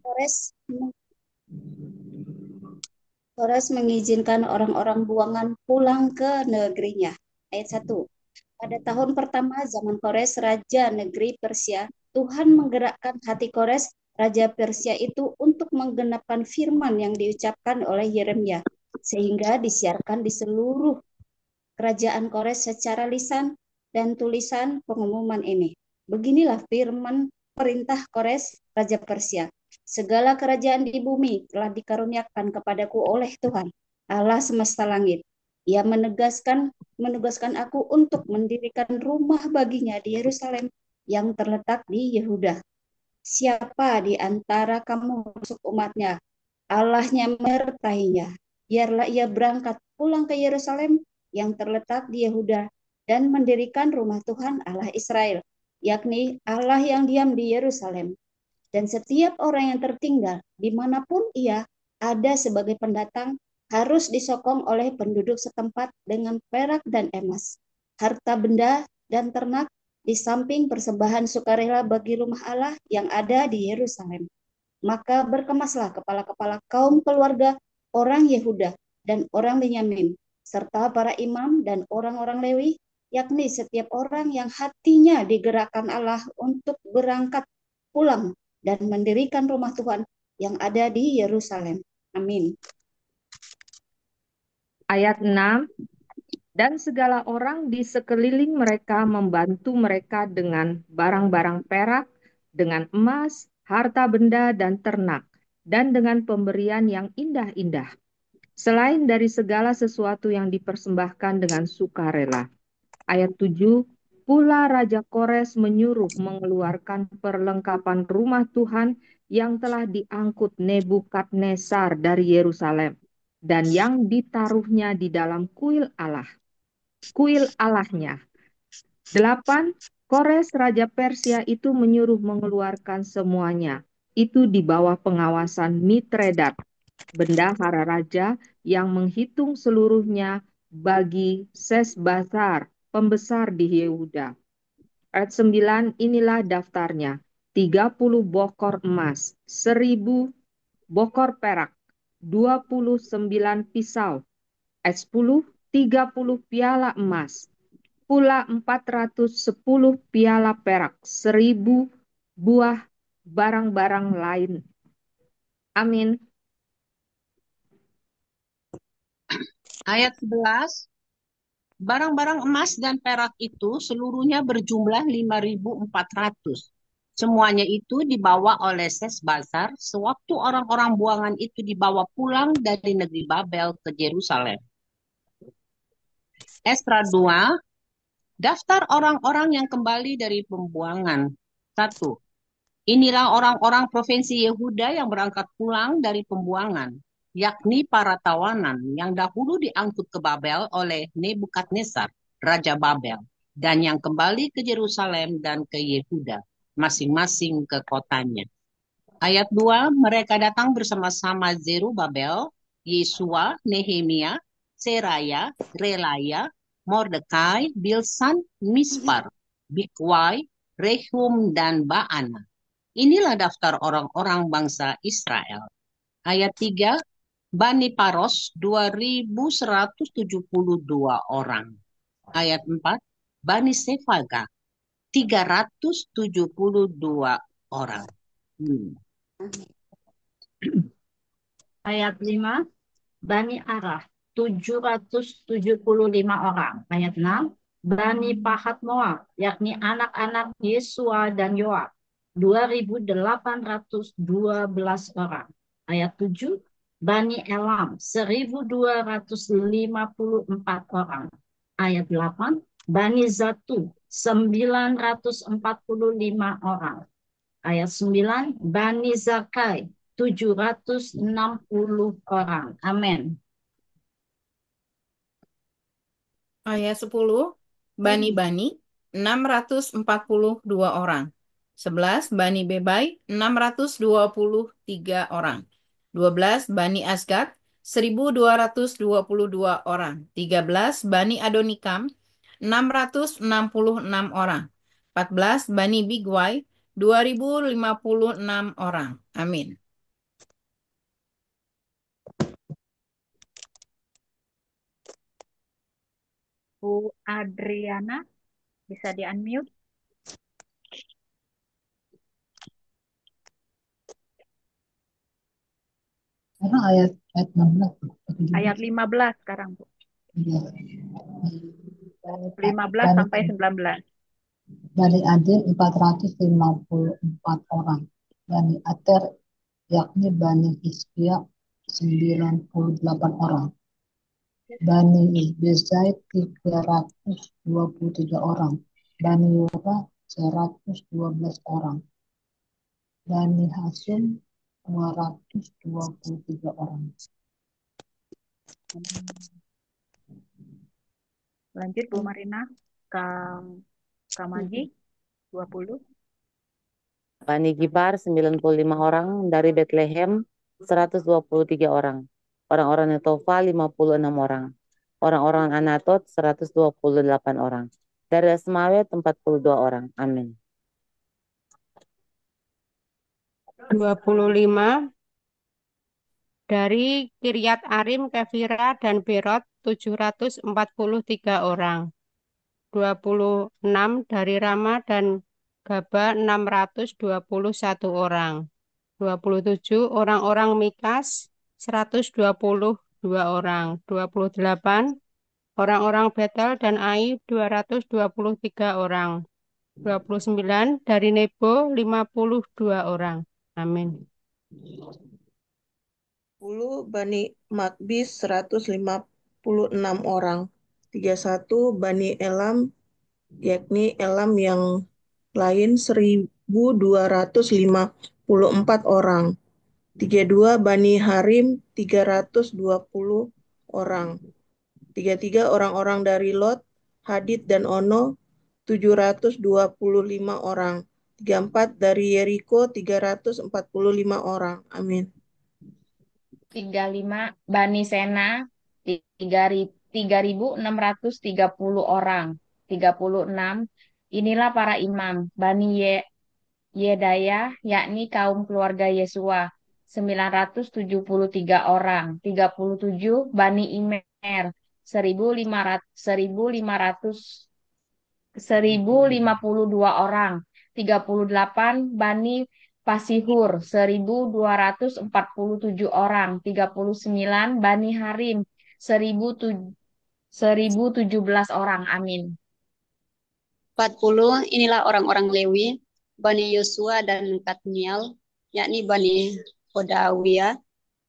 Kores Kores mengizinkan orang-orang buangan pulang ke negerinya. Ayat 1. Pada tahun pertama zaman Kores, Raja Negeri Persia, Tuhan menggerakkan hati Kores, Raja Persia itu untuk menggenapkan firman yang diucapkan oleh Yeremia, sehingga disiarkan di seluruh kerajaan Kores secara lisan dan tulisan pengumuman ini. Beginilah firman perintah Kores, Raja Persia. Segala kerajaan di bumi telah dikaruniakan kepadaku oleh Tuhan, Allah semesta langit. Ia menugaskan aku untuk mendirikan rumah baginya di Yerusalem yang terletak di Yehuda. Siapa di antara kamu masuk umatnya, Allahnya menyertainya. Biarlah ia berangkat pulang ke Yerusalem yang terletak di Yehuda dan mendirikan rumah Tuhan Allah Israel, yakni Allah yang diam di Yerusalem. Dan setiap orang yang tertinggal dimanapun ia ada sebagai pendatang harus disokong oleh penduduk setempat dengan perak dan emas, harta benda dan ternak di samping persembahan sukarela bagi rumah Allah yang ada di Yerusalem. Maka berkemaslah kepala-kepala kaum keluarga orang Yehuda dan orang Benyamin, serta para imam dan orang-orang Lewi, yakni setiap orang yang hatinya digerakkan Allah untuk berangkat pulang dan mendirikan rumah Tuhan yang ada di Yerusalem. Amin. Ayat 6, dan segala orang di sekeliling mereka membantu mereka dengan barang-barang perak, dengan emas, harta benda, dan ternak, dan dengan pemberian yang indah-indah, selain dari segala sesuatu yang dipersembahkan dengan sukarela. Ayat 7, pula Raja Kores menyuruh mengeluarkan perlengkapan rumah Tuhan yang telah diangkut Nebukadnezar dari Yerusalem dan yang ditaruhnya di dalam kuil Allahnya. 8, Kores Raja Persia itu menyuruh mengeluarkan semuanya. Itu di bawah pengawasan Mitredat, bendahara raja yang menghitung seluruhnya bagi Sesbazar, pembesar di Yehuda. Ayat 9, inilah daftarnya. 30 bokor emas, 1000 bokor perak, 29 pisau. Ayat 10, 30 piala emas, pula 410 piala perak, 1000 buah barang-barang lain. Amin. Ayat 11, barang-barang emas dan perak itu seluruhnya berjumlah 5.400. Semuanya itu dibawa oleh Sesbazar sewaktu orang-orang buangan itu dibawa pulang dari negeri Babel ke Yerusalem. Esra 2, daftar orang-orang yang kembali dari pembuangan. 1. Inilah orang-orang provinsi Yehuda yang berangkat pulang dari pembuangan, yakni para tawanan yang dahulu diangkut ke Babel oleh Nebukadnezar, Raja Babel, dan yang kembali ke Yerusalem dan ke Yehuda, masing-masing ke kotanya. Ayat 2, mereka datang bersama-sama Zerubabel, Yesua, Nehemia, Seraya, Relaya, Mordekai, Bilsan, Mispar, Bikwai, Rehum, dan Baana. Inilah daftar orang-orang bangsa Israel. Ayat 3, Bani Paros 2.172 orang. Ayat 4, Bani Sefaga 372 orang. Ayat 5, Bani Arah 775 orang. Ayat 6, Bani Pahat Moab, yakni anak-anak Yesua dan Yoab 2.812 orang. Ayat 7, Bani Elam 1.254 orang. Ayat 8, Bani Zatu 945 orang. Ayat 9, Bani Zakai 760 orang. Amin. Ayat 10, Bani-Bani 642 orang. 11, Bani Bebai 623 orang. 12, Bani Asgad 1222 orang. 13, Bani Adonikam 666 orang. 14, Bani Bigwai 2.056 orang. Amin. Bu Adriana, bisa di-unmute? Karena ayat 16. Ayat 15 sekarang, Bu. Iya. 15 sampai 19. Bani Adin 454 orang. Bani Ater yakni Bani Hizkia 98 orang. Bani Bezai 323 orang. Bani Yura 112 orang. Bani Hasum 223 orang. Lanjut Bu Marina, Kamagi 20. Bani Gibar 95 orang, dari Bethlehem 123 orang. Orang-orang Netofa 56 orang. Orang-orang Anatot 128 orang. Dari Asmawet 42 orang. Amin. 25 dari Kiryat Arim, Kefira, dan Berot 743 orang. 26 dari Rama dan Gaba 621 orang. 27 orang-orang Mikas 122 orang. 28 orang-orang Betel dan Ai 223 orang. 29 dari Nebo 52 orang. Amin. 10 Bani Makbis 156 orang. 31 Bani Elam, yakni Elam yang lain 1.254 orang. 32 Bani Harim 320 orang. 33 orang-orang dari Lot, Hadid dan Ono 725 orang. 34 dari Yeriko 345 orang. Amin. 35 Bani Sena 3.630 orang. 36 inilah para imam Bani Yedaya, yakni kaum keluarga Yesua 973 orang. 37 Bani Imer 1.552 orang. 38 Bani Pasihur 1.247 orang. 39 Bani Harim 1.017 orang. Amin. 40 inilah orang-orang Lewi, Bani Yosua dan Kadmiel, yakni Bani Hodawiyah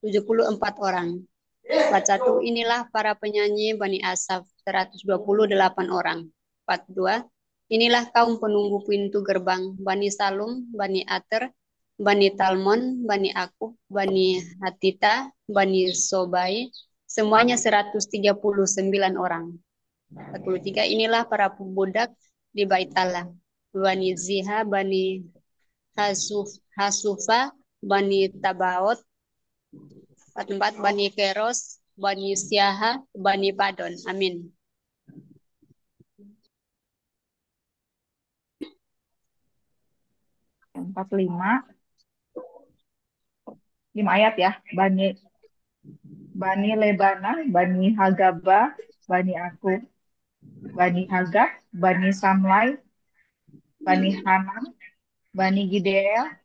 74 orang. 41 inilah para penyanyi Bani Asaf 128 orang. 42 inilah kaum penunggu pintu gerbang Bani Salum, Bani Ater, Bani Talmon, Bani Akub, Bani Hatita, Bani Sobai, semuanya 139 orang. 43 inilah para pemuda di Bait Allah, Bani Ziha, Bani Hasufa, Bani Tabaot, 44 Bani Keros, Bani Siaha, Bani Padon. Amin. Yang 45. 5 ayat ya. Bani Lebana, Bani Hagaba, Bani Akub, Bani Hagah, Bani Samlai, Bani Hanan, Bani Gideel,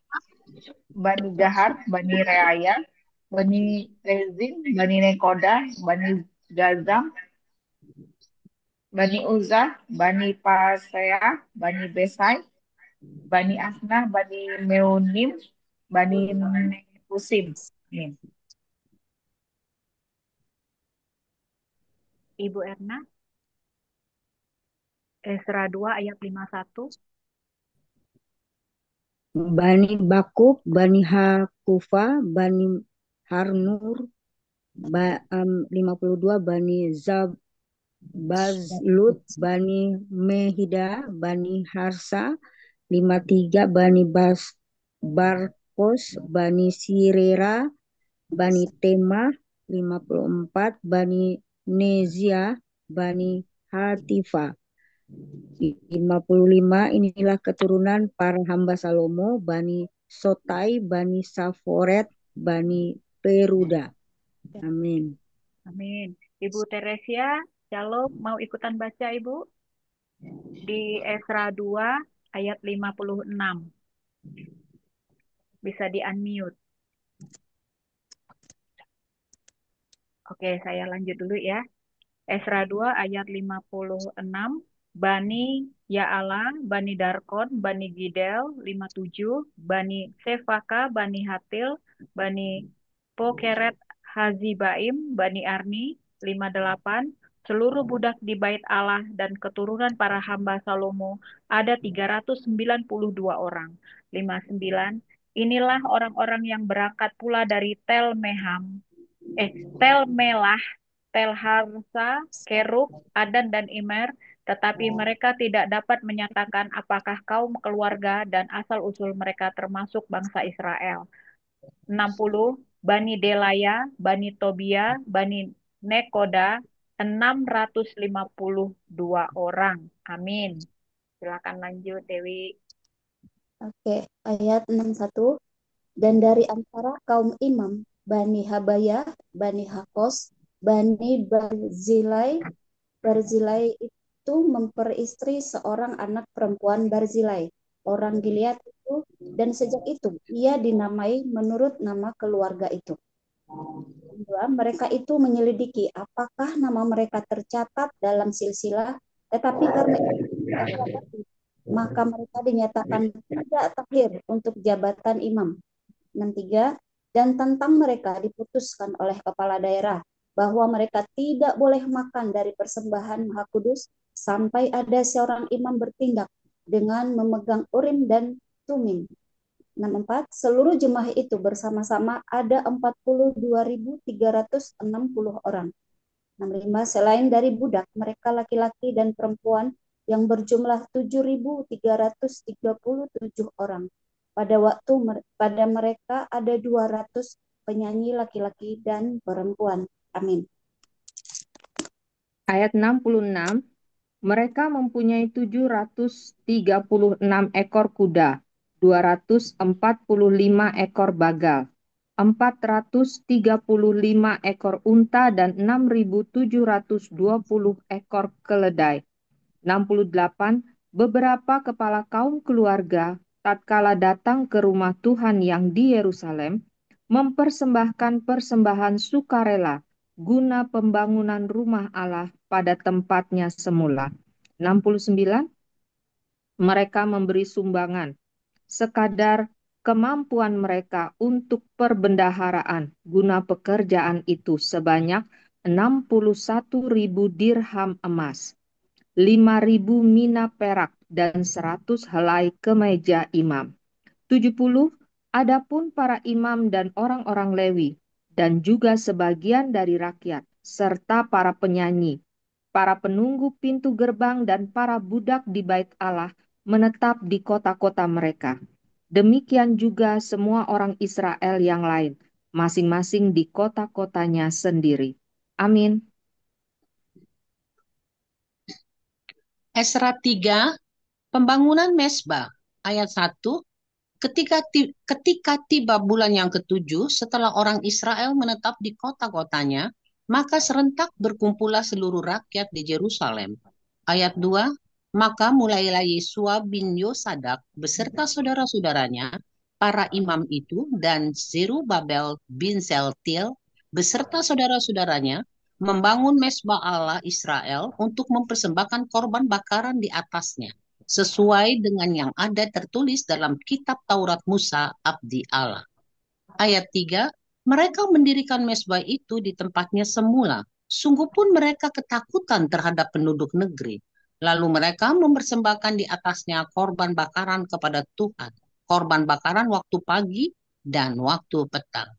Bani Gahar, Bani Reaya, Bani Rezin, Bani Nekoda, Bani Gazam, Bani Uzah, Bani Pasea, Bani Besai, Bani Asnah, Bani Meunim, Bani Nefusim. Amin. Ibu Erna, Esra 2 ayat 51. Bani Bakub, Bani Hakufa, Bani Harnur, 52 Bani Bazlut, Bani Mehida, Bani Harsa, 53 Bani Barkos, Bani Sirera, Bani Temah, 54 Bani Nezia, Bani Hatifa, 55, inilah keturunan para hamba Salomo, Bani Sotai, Bani Saforet, Bani Peruda. Amin. Amin. Ibu Teresia, Shalom, mau ikutan baca Ibu? Di Esra 2 ayat 56. Bisa di-unmute. Oke, saya lanjut dulu ya. Esra 2 ayat 56. Bani Ya'ala, Bani Darkon, Bani Gidel, 57. Bani Sefaka, Bani Hatil, Bani Pokeret Hazibaim, Bani Arni, 58. Seluruh budak di bait Allah dan keturunan para hamba Salomo ada 392 orang. 59. Inilah orang-orang yang berangkat pula dari Tel Melah, Tel Harsa, Kerub, Adan, dan Imer, tetapi mereka tidak dapat menyatakan apakah kaum keluarga dan asal-usul mereka termasuk bangsa Israel. 60. Bani Delaya, Bani Tobia, Bani Nekoda, 652 orang. Amin. Silakan lanjut, Dewi. Oke, ayat 61. Dan dari antara kaum imam, Bani Habaya, Bani Hakos, Bani Barzilai itu memperistri seorang anak perempuan Barzilai, orang Gilead itu, dan sejak itu ia dinamai menurut nama keluarga itu. Kedua, mereka itu menyelidiki apakah nama mereka tercatat dalam silsilah, tetapi karena itu maka mereka dinyatakan tidak tahir untuk jabatan imam. 63. Dan tentang mereka diputuskan oleh kepala daerah bahwa mereka tidak boleh makan dari persembahan Maha Kudus sampai ada seorang imam bertindak dengan memegang urim dan tumim. 64. Seluruh jemaah itu bersama-sama ada 42.360 orang. 65. Selain dari budak, mereka laki-laki dan perempuan yang berjumlah 7.337 orang. Pada mereka ada 200 penyanyi laki-laki dan perempuan. Amin. Ayat 66, mereka mempunyai 736 ekor kuda, 245 ekor bagal, 435 ekor unta, dan 6.720 ekor keledai. 68. Beberapa kepala kaum keluarga tatkala datang ke rumah Tuhan yang di Yerusalem, mempersembahkan persembahan sukarela guna pembangunan rumah Allah pada tempatnya semula. 69. Mereka memberi sumbangan sekadar kemampuan mereka untuk perbendaharaan guna pekerjaan itu sebanyak 61.000 dirham emas, 5.000 mina perak, dan 100 helai kemeja imam. 70. Adapun para imam dan orang-orang Lewi, dan juga sebagian dari rakyat, serta para penyanyi, para penunggu pintu gerbang, dan para budak di bait Allah menetap di kota-kota mereka. Demikian juga semua orang Israel yang lain, masing-masing di kota-kotanya sendiri. Amin. Esra 3, pembangunan Mesbah, ayat 1. Ketika tiba bulan yang ke-7, setelah orang Israel menetap di kota-kotanya, maka serentak berkumpullah seluruh rakyat di Yerusalem. Ayat 2, maka mulailah Yesua bin Yosadak beserta saudara-saudaranya, para imam itu, dan Zerubabel bin Seltil beserta saudara-saudaranya, membangun mesbah Allah Israel untuk mempersembahkan korban bakaran di atasnya, sesuai dengan yang ada tertulis dalam kitab Taurat Musa, abdi Allah. Ayat 3, mereka mendirikan mesbah itu di tempatnya semula. Sungguh pun mereka ketakutan terhadap penduduk negeri. Lalu mereka mempersembahkan di atasnya korban bakaran kepada Tuhan. Korban bakaran waktu pagi dan waktu petang.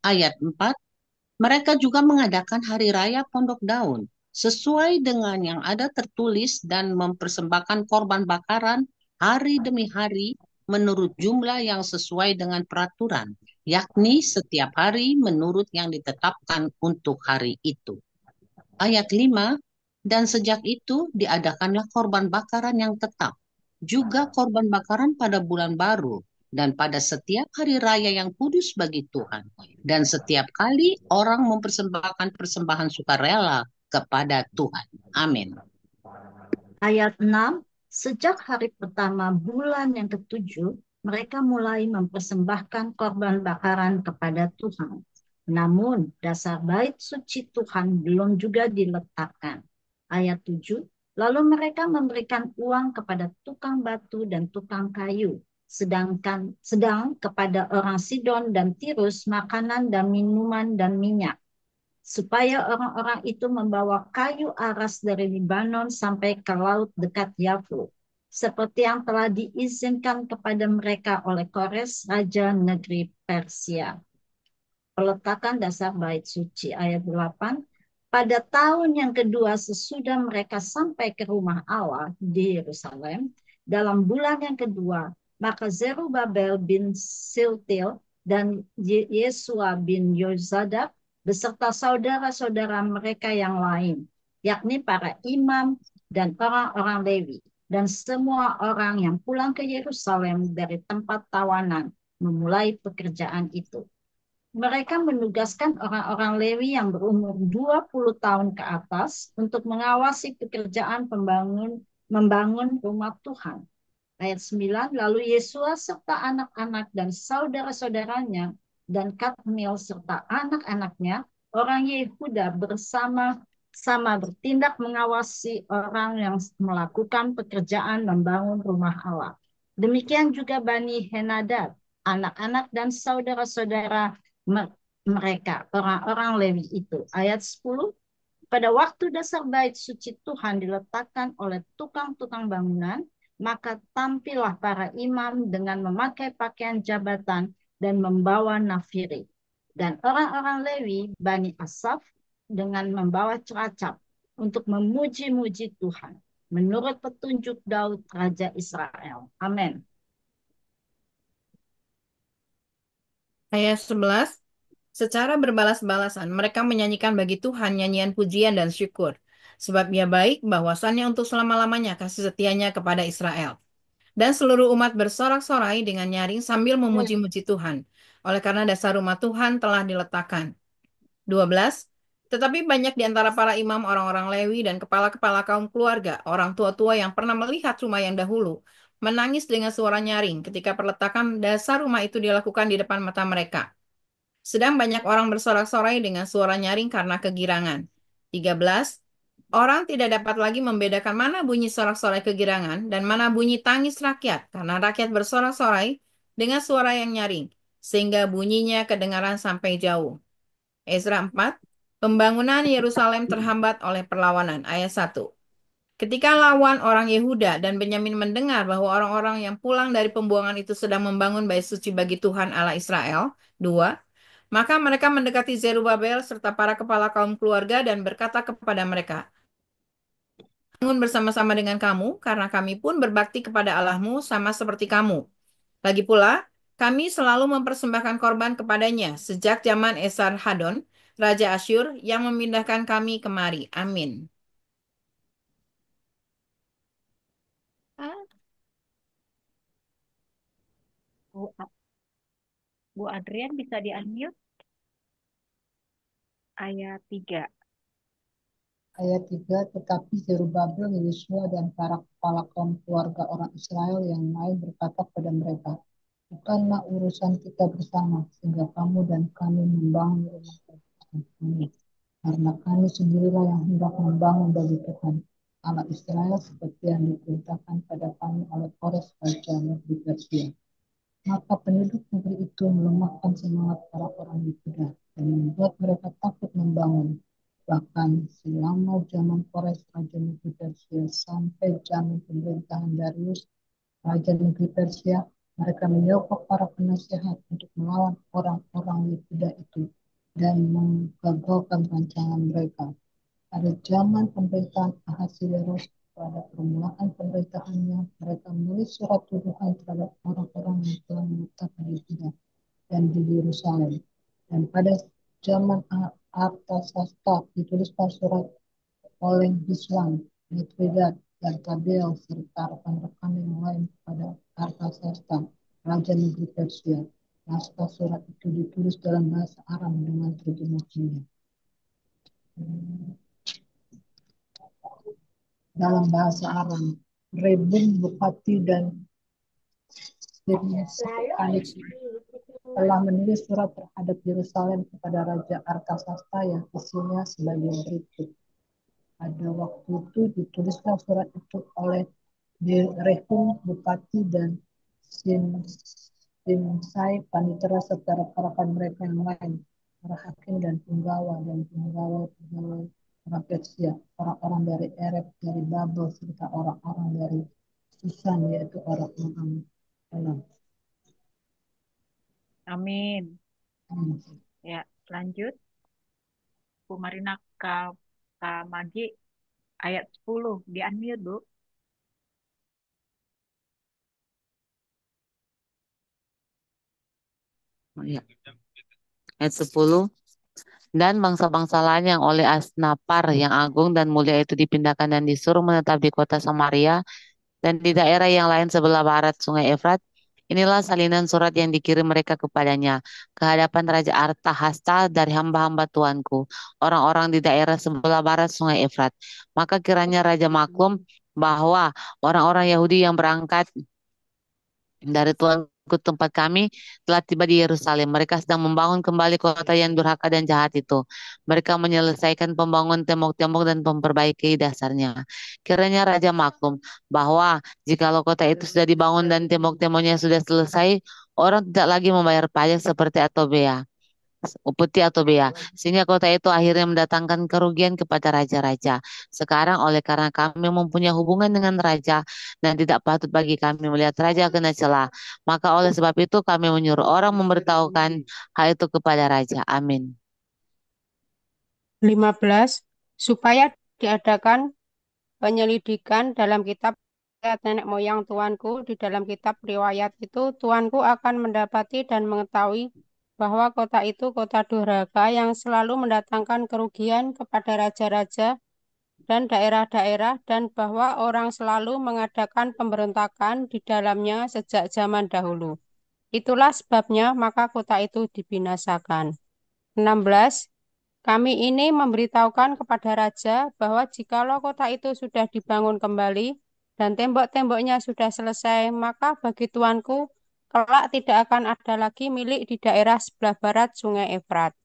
Ayat 4, mereka juga mengadakan hari raya Pondok Daun sesuai dengan yang ada tertulis dan mempersembahkan korban bakaran hari demi hari menurut jumlah yang sesuai dengan peraturan, yakni setiap hari menurut yang ditetapkan untuk hari itu. Ayat 5, Dan sejak itu diadakanlah korban bakaran yang tetap, juga korban bakaran pada bulan baru, dan pada setiap hari raya yang kudus bagi Tuhan. Dan setiap kali orang mempersembahkan persembahan sukarela kepada Tuhan. Amin. Ayat 6, sejak hari pertama bulan yang ketujuh, mereka mulai mempersembahkan korban bakaran kepada Tuhan. Namun, dasar bait suci Tuhan belum juga diletakkan. Ayat 7, lalu mereka memberikan uang kepada tukang batu dan tukang kayu, sedang kepada orang Sidon dan Tirus makanan dan minuman dan minyak, supaya orang-orang itu membawa kayu aras dari Libanon sampai ke laut dekat Yafu, seperti yang telah diizinkan kepada mereka oleh Kores, Raja Negeri Persia. Peletakan dasar bait suci ayat 8. Pada tahun yang kedua sesudah mereka sampai ke rumah Allah di Yerusalem, dalam bulan yang kedua, maka Zerubabel bin Siltil dan Yesua bin Yozadak beserta saudara-saudara mereka yang lain, yakni para imam dan orang-orang Lewi, dan semua orang yang pulang ke Yerusalem dari tempat tawanan, memulai pekerjaan itu. Mereka menugaskan orang-orang Lewi yang berumur 20 tahun ke atas untuk mengawasi pekerjaan membangun rumah Tuhan. Ayat 9, lalu Yesua serta anak-anak dan saudara-saudaranya dan Kadmiel serta anak-anaknya, orang Yehuda bersama-sama bertindak mengawasi orang yang melakukan pekerjaan membangun rumah Allah. Demikian juga Bani Henadad, anak-anak dan saudara-saudara mereka, orang-orang Lewi itu. Ayat 10, pada waktu dasar bait suci Tuhan diletakkan oleh tukang-tukang bangunan, maka tampillah para imam dengan memakai pakaian jabatan dan membawa nafiri. Dan orang-orang Lewi, Bani Asaf, dengan membawa ceracap untuk memuji-muji Tuhan, menurut petunjuk Daud, Raja Israel. Amin. Ayat 11, secara berbalas-balasan mereka menyanyikan bagi Tuhan nyanyian pujian dan syukur, sebab Ia baik, bahwasannya untuk selama-lamanya kasih setianya kepada Israel. Dan seluruh umat bersorak-sorai dengan nyaring sambil memuji-muji Tuhan, oleh karena dasar rumah Tuhan telah diletakkan. 12. Tetapi banyak di antara para imam, orang-orang Lewi, dan kepala-kepala kaum keluarga, orang tua-tua yang pernah melihat rumah yang dahulu, menangis dengan suara nyaring ketika perletakan dasar rumah itu dilakukan di depan mata mereka. Sedang banyak orang bersorak-sorai dengan suara nyaring karena kegirangan. 13. Orang tidak dapat lagi membedakan mana bunyi sorak-sorai kegirangan dan mana bunyi tangis rakyat, karena rakyat bersorak-sorai dengan suara yang nyaring, sehingga bunyinya kedengaran sampai jauh. Ezra 4, pembangunan Yerusalem terhambat oleh perlawanan. Ayat 1. Ketika lawan orang Yehuda dan Benyamin mendengar bahwa orang-orang yang pulang dari pembuangan itu sedang membangun bait suci bagi Tuhan Allah Israel, 2, maka mereka mendekati Zerubabel serta para kepala kaum keluarga dan berkata kepada mereka, bangun bersama-sama dengan kamu, karena kami pun berbakti kepada Allahmu sama seperti kamu. Lagi pula, kami selalu mempersembahkan korban kepadanya sejak zaman Esarhadon, Raja Asyur, yang memindahkan kami kemari. Amin. Bu Adrian bisa di-unmute? Ayat 3. Ayat 3, tetapi Zerubabel, Yesua, dan para kepala kaum keluarga orang Israel yang lain berkata kepada mereka, bukanlah urusan kita bersama, sehingga kamu dan kami membangun rumah Tuhan kami. Karena kami sendirilah yang hendak membangun bagi Tuhan, Allah Israel, seperti yang diperintahkan pada kami oleh Kores, Raja Negeri Persia. Maka penduduk negeri itu melemahkan semangat para orang Yehuda dan membuat mereka takut membangun. Bahkan selama zaman Kores, Raja Negeri Persia, sampai zaman pemerintahan Darius, Raja Negeri Persia, mereka menyokong para penasehat untuk melawan orang-orang Yehuda itu dan menggagalkan rancangan mereka. Pada zaman pemerintahan Ahasiweros, pada permulaan pemerintahannya, mereka menulis surat tuduhan terhadap orang-orang yang telah menetap di Yehuda dan di Yerusalem. Dan pada zaman Artasasta dituliskan surat oleh Bislam, Mithridat, dan Tabel, serta rekan-rekan yang lain kepada Artasasta, Raja Negeri Persia. Naskah surat itu ditulis dalam bahasa Aram dengan terjemah Cina. Dalam bahasa Aram, Rebun, Bupati, dan Panik telah menulis surat terhadap Yerusalem kepada Raja Artasasta yang isinya sebagai berikut. Pada waktu itu ditulislah surat itu oleh Rehum, Bupati, dan Simsai, Panitera, serta rekan-rekan mereka yang lain, para hakim dan pegawai-pegawai orang Persia, orang-orang dari Ereb, dari Babel, serta orang-orang dari Susan, yaitu orang-orang Elam. Amin. Ya, lanjut. Bu Marina Kamagi, ayat 10. Di-unmute, Bu. Oh, ya. Ayat 10. Dan bangsa-bangsa lain yang oleh Asnapar yang agung dan mulia itu dipindahkan dan disuruh menetap di kota Samaria dan di daerah yang lain sebelah barat Sungai Efrat. Inilah salinan surat yang dikirim mereka kepadanya ke hadapan Raja Artahasta dari hamba-hamba tuanku, orang-orang di daerah sebelah barat Sungai Efrat. Maka kiranya Raja maklum bahwa orang-orang Yahudi yang berangkat dari Tuanku tempat kami telah tiba di Yerusalem. Mereka sedang membangun kembali kota yang durhaka dan jahat itu. Mereka menyelesaikan pembangunan tembok-tembok dan memperbaiki dasarnya. Kiranya Raja maklum bahwa jikalau kota itu sudah dibangun dan tembok-temboknya sudah selesai, orang tidak lagi membayar pajak seperti upeti atau bea, sehingga kota itu akhirnya mendatangkan kerugian kepada raja-raja. Sekarang oleh karena kami mempunyai hubungan dengan raja dan tidak patut bagi kami melihat raja kena celah, maka oleh sebab itu kami menyuruh orang memberitahukan hal itu kepada raja. Amin. 15. Supaya diadakan penyelidikan dalam kitab riwayat nenek moyang tuanku. Di dalam kitab riwayat itu, tuanku akan mendapati dan mengetahui bahwa kota itu kota durhaka yang selalu mendatangkan kerugian kepada raja-raja dan daerah-daerah, dan bahwa orang selalu mengadakan pemberontakan di dalamnya sejak zaman dahulu. Itulah sebabnya maka kota itu dibinasakan. 16. Kami ini memberitahukan kepada raja bahwa jikalau kota itu sudah dibangun kembali dan tembok-temboknya sudah selesai, maka bagi tuanku kelak tidak akan ada lagi milik di daerah sebelah barat Sungai Efrat.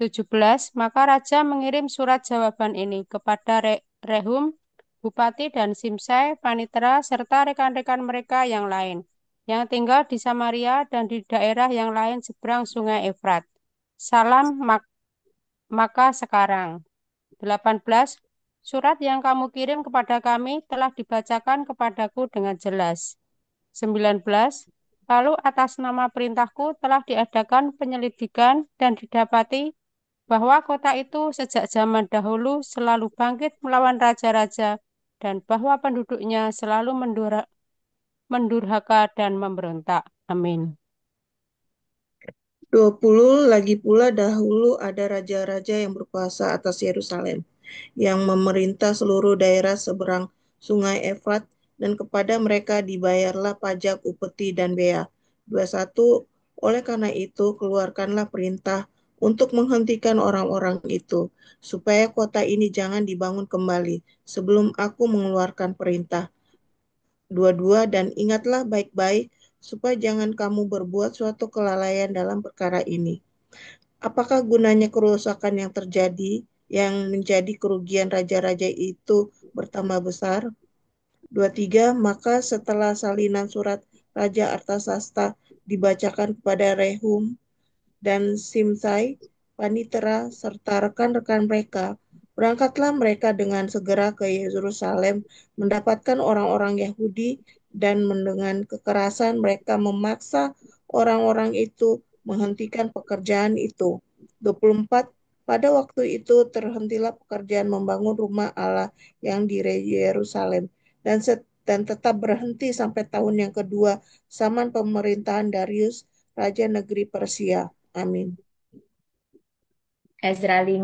17. Maka raja mengirim surat jawaban ini kepada Rehum, Bupati, dan Simsai, Panitera, serta rekan-rekan mereka yang lain, yang tinggal di Samaria dan di daerah yang lain seberang Sungai Efrat. Salam maka sekarang. 18. Surat yang kamu kirim kepada kami telah dibacakan kepadaku dengan jelas. 19. Lalu atas nama perintahku telah diadakan penyelidikan dan didapati bahwa kota itu sejak zaman dahulu selalu bangkit melawan raja-raja dan bahwa penduduknya selalu mendurhaka dan memberontak. Amin. 20. Lagi pula dahulu ada raja-raja yang berkuasa atas Yerusalem, yang memerintah seluruh daerah seberang Sungai Efrat, dan kepada mereka dibayarlah pajak, upeti, dan bea. 21. Oleh karena itu, keluarkanlah perintah untuk menghentikan orang-orang itu, supaya kota ini jangan dibangun kembali sebelum aku mengeluarkan perintah. 22. Dan ingatlah baik-baik supaya jangan kamu berbuat suatu kelalaian dalam perkara ini. Apakah gunanya kerusakan yang terjadi yang menjadi kerugian raja-raja itu bertambah besar? 23. Maka setelah salinan surat Raja Artasasta dibacakan kepada Rehum dan Simsai, Panitera, serta rekan-rekan mereka, berangkatlah mereka dengan segera ke Yerusalem, mendapatkan orang-orang Yahudi, dan dengan kekerasan mereka memaksa orang-orang itu menghentikan pekerjaan itu. 24. Pada waktu itu terhentilah pekerjaan membangun rumah Allah yang di Yerusalem, dan tetap berhenti sampai tahun yang kedua zaman pemerintahan Darius, Raja Negeri Persia. Amin. Ezra 5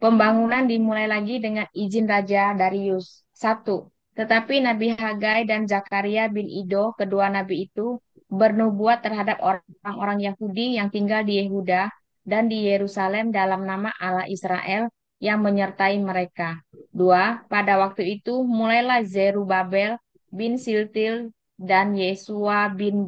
Pembangunan dimulai lagi dengan izin Raja Darius. Satu. Tetapi Nabi Hagai dan Zakaria bin Ido, kedua nabi itu, bernubuat terhadap orang-orang Yahudi yang tinggal di Yehuda dan di Yerusalem dalam nama Allah Israel yang menyertai mereka. Dua. Pada waktu itu mulailah Zerubabel bin Siltil dan Yesua bin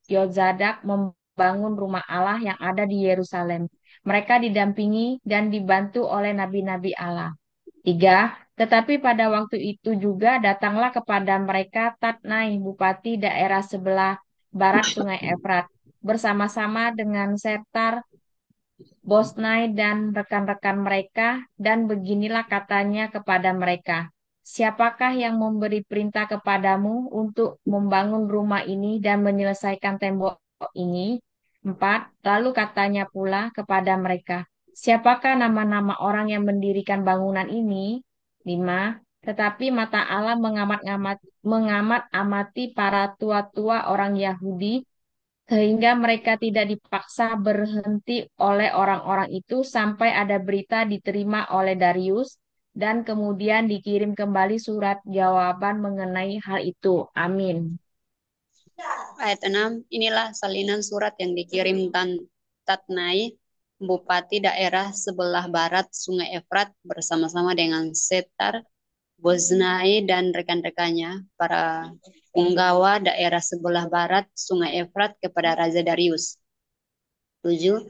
Yozadak membangun rumah Allah yang ada di Yerusalem. Mereka didampingi dan dibantu oleh nabi-nabi Allah. Tiga, tetapi pada waktu itu juga datanglah kepada mereka Tatnai, bupati daerah sebelah barat Sungai Efrat, bersama-sama dengan Setar, Bosnai, dan rekan-rekan mereka, dan beginilah katanya kepada mereka, siapakah yang memberi perintah kepadamu untuk membangun rumah ini dan menyelesaikan tembok ini? Empat, lalu katanya pula kepada mereka, siapakah nama-nama orang yang mendirikan bangunan ini? Lima, tetapi mata Allah mengamat-amati para tua-tua orang Yahudi sehingga mereka tidak dipaksa berhenti oleh orang-orang itu sampai ada berita diterima oleh Darius dan kemudian dikirim kembali surat jawaban mengenai hal itu. Amin. Ayat 6, inilah salinan surat yang dikirimkan Tatnai, bupati daerah sebelah barat Sungai Efrat bersama-sama dengan Setar, Boznai, dan rekan-rekannya, para punggawa daerah sebelah barat Sungai Efrat kepada Raja Darius. 7.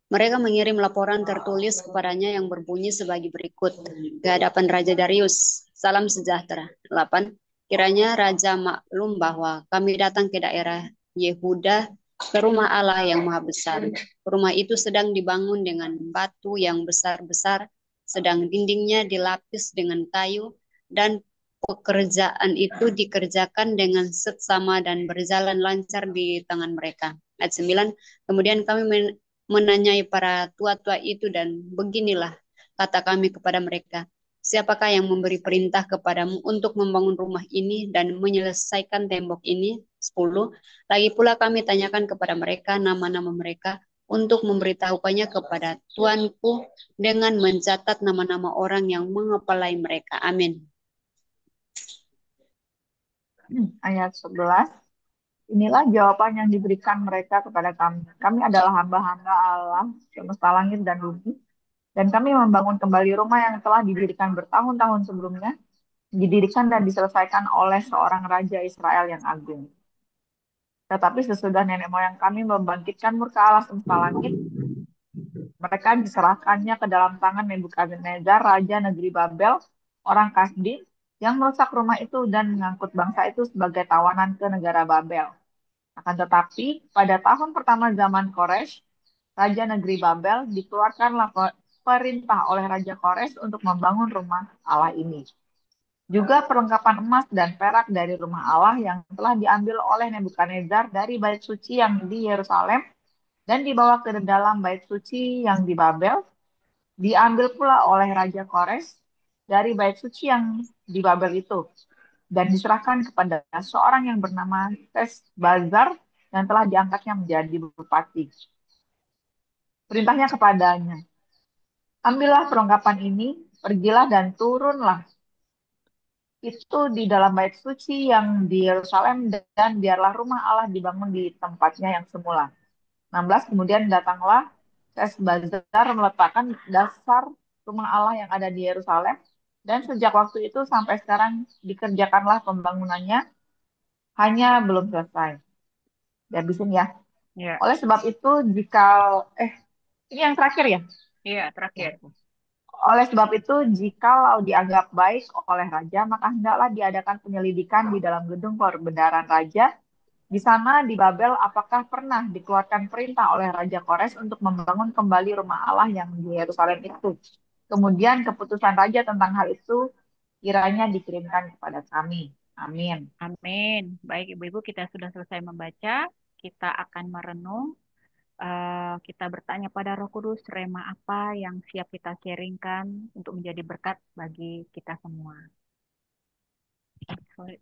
Mereka mengirim laporan tertulis kepadanya yang berbunyi sebagai berikut. Ke hadapan Raja Darius, salam sejahtera. 8. Kiranya Raja maklum bahwa kami datang ke daerah Yehuda ke rumah Allah yang maha besar. Rumah itu sedang dibangun dengan batu yang besar-besar, sedang dindingnya dilapis dengan kayu, dan pekerjaan itu dikerjakan dengan seksama dan berjalan lancar di tangan mereka. Ayat 9. Kemudian kami menanyai para tua-tua itu dan beginilah kata kami kepada mereka, siapakah yang memberi perintah kepadamu untuk membangun rumah ini dan menyelesaikan tembok ini? 10. Lagi pula kami tanyakan kepada mereka nama-nama mereka untuk memberitahukannya kepada tuanku dengan mencatat nama-nama orang yang mengepalai mereka. Amin. Ayat 11. Inilah jawaban yang diberikan mereka kepada kami. Kami adalah hamba-hamba Allah semesta langit dan bumi. Dan kami membangun kembali rumah yang telah didirikan bertahun-tahun sebelumnya, didirikan dan diselesaikan oleh seorang raja Israel yang agung. Tetapi sesudah nenek moyang kami membangkitkan murka Allah semesta langit, mereka diserahkannya ke dalam tangan Nebukadnezar, raja negeri Babel, orang Kasdi, yang merusak rumah itu dan mengangkut bangsa itu sebagai tawanan ke negara Babel. Akan tetapi, pada tahun pertama zaman Koresh, raja negeri Babel, dikeluarkanlah perintah oleh Raja Kores untuk membangun rumah Allah ini. Juga perlengkapan emas dan perak dari rumah Allah yang telah diambil oleh Nebukadnezar dari bait suci yang di Yerusalem dan dibawa ke dalam bait suci yang di Babel, diambil pula oleh Raja Kores dari bait suci yang di Babel itu dan diserahkan kepada seorang yang bernama Sesbazar yang telah diangkatnya menjadi bupati. Perintahnya kepadanya, ambillah perlengkapan ini, pergilah dan turunlah itu di dalam bait suci yang di Yerusalem dan biarlah rumah Allah dibangun di tempatnya yang semula. 16. Kemudian datanglah Sesbazar meletakkan dasar rumah Allah yang ada di Yerusalem dan sejak waktu itu sampai sekarang dikerjakanlah pembangunannya, hanya belum selesai. Dihabisin ya. Ya, Oleh sebab itu jika ini yang terakhir ya. iya terakhir. Oleh sebab itu, jikalau dianggap baik oleh raja, maka hendaklah diadakan penyelidikan di dalam gedung perbendaharaan raja. Di sana, di Babel, apakah pernah dikeluarkan perintah oleh Raja Kores untuk membangun kembali rumah Allah yang di Yerusalem itu. Kemudian keputusan raja tentang hal itu kiranya dikirimkan kepada kami. Amin. Amin. Baik Ibu-Ibu, kita sudah selesai membaca. Kita akan merenung. Kita bertanya pada Roh Kudus, rema apa yang siap kita sharingkan untuk menjadi berkat bagi kita semua. Sorry.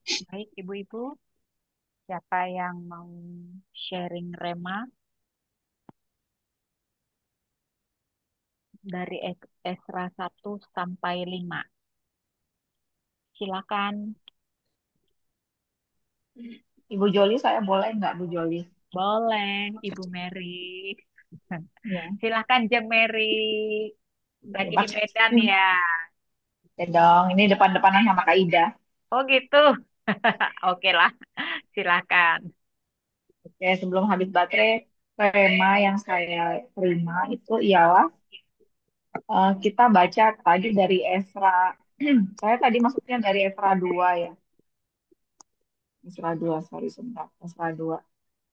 Baik, Ibu-Ibu, siapa yang mau sharing rema dari Esra 1 sampai 5? Silakan. Ibu Joli, saya boleh nggak, Bu Joli? Boleh, Ibu Mary. Ya. Silakan Jeng Mary. Oke, Lagi di Pak. Medan ya. Ya dong, ini depan-depanan sama Kak Ida. Oh gitu. Oke lah, silakan. Oke, sebelum habis baterai, tema yang saya terima itu ialah kita baca tadi dari Esra. Saya tadi masuknya dari Esra 2 ya. Esra 2, sorry sebentar. Esra 2.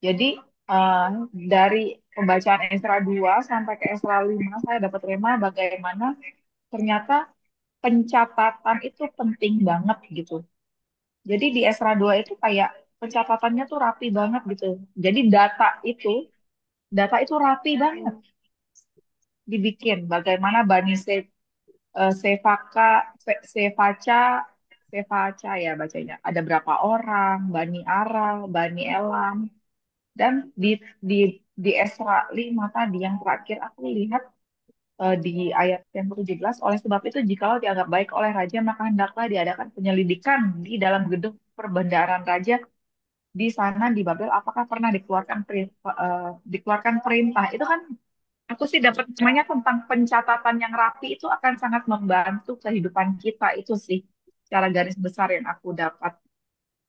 Jadi eh, dari pembacaan Esra 2 sampai ke Esra 5 saya dapat tema bagaimana ternyata pencatatan itu penting banget gitu. Jadi di Esra 2 itu kayak pencatatannya tuh rapi banget gitu. Jadi data itu rapi banget dibikin. Bagaimana Sefaka, Sefaca, Sefaca ya bacanya. Ada berapa orang, Bani Aral, Bani Elam, dan di di Esra 5 tadi yang terakhir aku lihat di ayat yang ke-17, oleh sebab itu jikalau dianggap baik oleh raja maka hendaklah diadakan penyelidikan di dalam gedung perbendaharaan raja di sana di Babel apakah pernah dikeluarkan perintah. Itu kan aku sih dapat semuanya tentang pencatatan yang rapi itu akan sangat membantu kehidupan kita. Itu sih secara garis besar yang aku dapat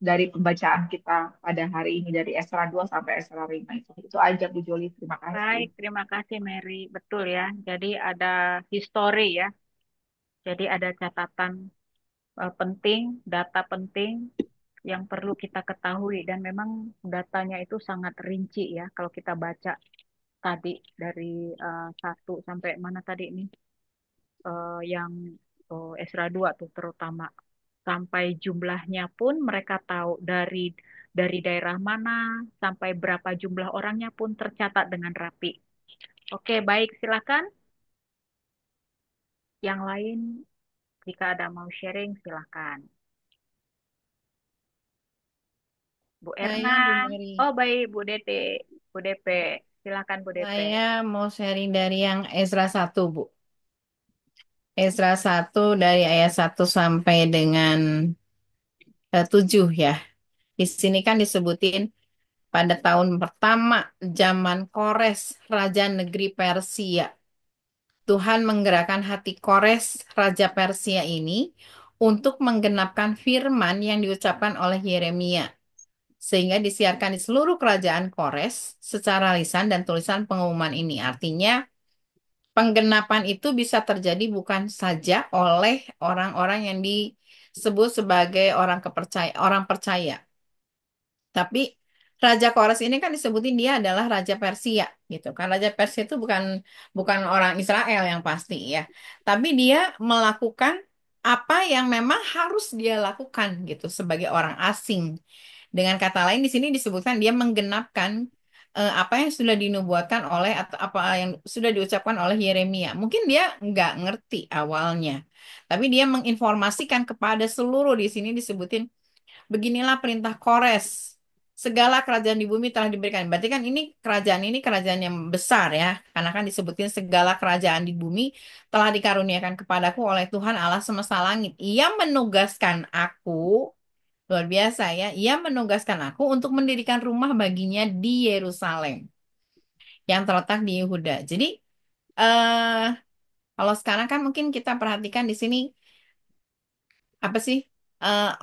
dari pembacaan kita pada hari ini dari Esra 2 sampai Esra 5 itu aja Bu Joli, terima kasih. Baik, terima kasih Mary. Betul ya. Jadi ada history ya. Jadi ada catatan penting, data penting yang perlu kita ketahui dan memang datanya itu sangat rinci ya kalau kita baca tadi dari 1 sampai mana tadi ini yang Esra 2 tuh terutama sampai jumlahnya pun mereka tahu dari daerah mana sampai berapa jumlah orangnya pun tercatat dengan rapi. Oke, baik, silakan. Yang lain jika ada mau sharing silakan. Bu Erna. Saya Bu Mary. Oh, baik, Bu Dede. Bu DP. Silakan Bu DP. Saya mau sharing dari yang Ezra 1, Bu. Ezra 1 dari ayat 1 sampai dengan 7 ya. Di sini kan disebutin pada tahun pertama zaman Kores, Raja Negeri Persia. Tuhan menggerakkan hati Kores, Raja Persia ini untuk menggenapkan firman yang diucapkan oleh Yeremia. Sehingga disiarkan di seluruh kerajaan Kores secara lisan dan tulisan pengumuman ini. Artinya penggenapan itu bisa terjadi bukan saja oleh orang-orang yang disebut sebagai orang percaya. Tapi Raja Kores ini kan disebutin dia adalah Raja Persia gitu kan. Raja Persia itu bukan bukan orang Israel yang pasti ya. Tapi dia melakukan apa yang memang harus dia lakukan gitu sebagai orang asing. Dengan kata lain di sini disebutkan dia menggenapkan apa yang sudah dinubuatkan oleh atau apa yang sudah diucapkan oleh Yeremia. Mungkin dia nggak ngerti awalnya, tapi dia menginformasikan kepada seluruh di sini disebutin beginilah perintah Kores. Segala kerajaan di bumi telah diberikan. Berarti kan ini kerajaan yang besar ya. Karena kan disebutin segala kerajaan di bumi telah dikaruniakan kepadaku oleh Tuhan Allah semesta langit. Ia menugaskan aku, luar biasa ya. Ia menugaskan aku untuk mendirikan rumah baginya di Yerusalem yang terletak di Yehuda. Jadi eh kalau sekarang kan mungkin kita perhatikan di sini apa sih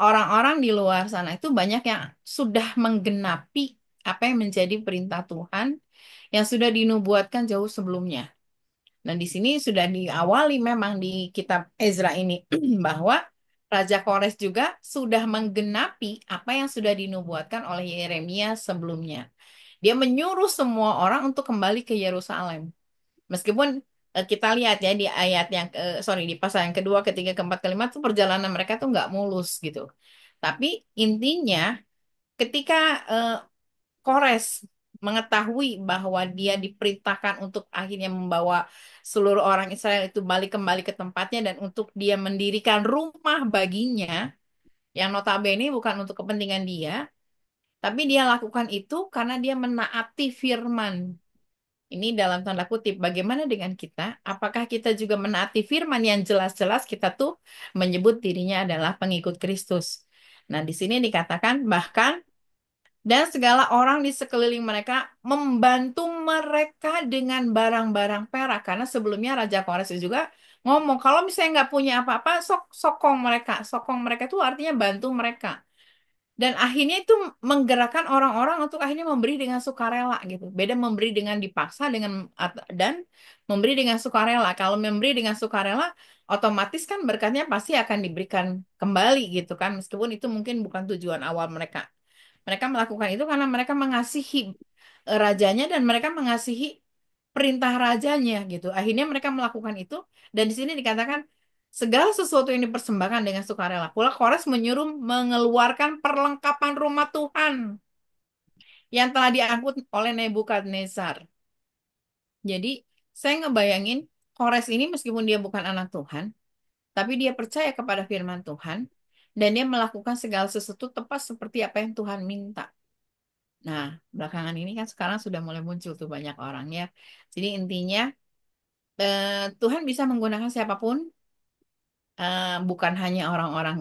orang-orang di luar sana itu banyak yang sudah menggenapi apa yang menjadi perintah Tuhan yang sudah dinubuatkan jauh sebelumnya. Dan di sini sudah diawali memang di kitab Ezra ini bahwa Raja Kores juga sudah menggenapi apa yang sudah dinubuatkan oleh Yeremia sebelumnya. Dia menyuruh semua orang untuk kembali ke Yerusalem. Meskipun kita lihat ya di ayat sorry di pasal yang kedua, ketiga, keempat, kelima tuh perjalanan mereka tuh nggak mulus gitu. Tapi intinya ketika eh, Kores mengetahui bahwa dia diperintahkan untuk akhirnya membawa seluruh orang Israel itu balik kembali ke tempatnya dan untuk dia mendirikan rumah baginya, yang notabene bukan untuk kepentingan dia, tapi dia lakukan itu karena dia menaati firman. Ini dalam tanda kutip, bagaimana dengan kita? Apakah kita juga menaati firman yang jelas-jelas kita tuh menyebut dirinya adalah pengikut Kristus? Nah, di sini dikatakan bahkan dan segala orang di sekeliling mereka membantu mereka dengan barang-barang perak. Karena sebelumnya Raja Kores juga ngomong, kalau misalnya nggak punya apa-apa, sokong mereka. Sokong mereka itu artinya bantu mereka. Dan akhirnya itu menggerakkan orang-orang untuk akhirnya memberi dengan sukarela gitu. Beda memberi dengan dipaksa dan memberi dengan sukarela. Kalau memberi dengan sukarela, otomatis kan berkatnya pasti akan diberikan kembali gitu kan. Meskipun itu mungkin bukan tujuan awal mereka. Mereka melakukan itu karena mereka mengasihi rajanya dan mereka mengasihi perintah rajanya gitu. Akhirnya mereka melakukan itu dan di sini dikatakan segala sesuatu yang dipersembahkan dengan sukarela. Pula Kores menyuruh mengeluarkan perlengkapan rumah Tuhan yang telah diangkut oleh Nebukadnezar. Jadi saya ngebayangin Kores ini meskipun dia bukan anak Tuhan, tapi dia percaya kepada firman Tuhan dan dia melakukan segala sesuatu tepat seperti apa yang Tuhan minta. Nah, belakangan ini kan sekarang sudah mulai muncul tuh banyak orang ya. Jadi intinya Tuhan bisa menggunakan siapapun, bukan hanya orang-orang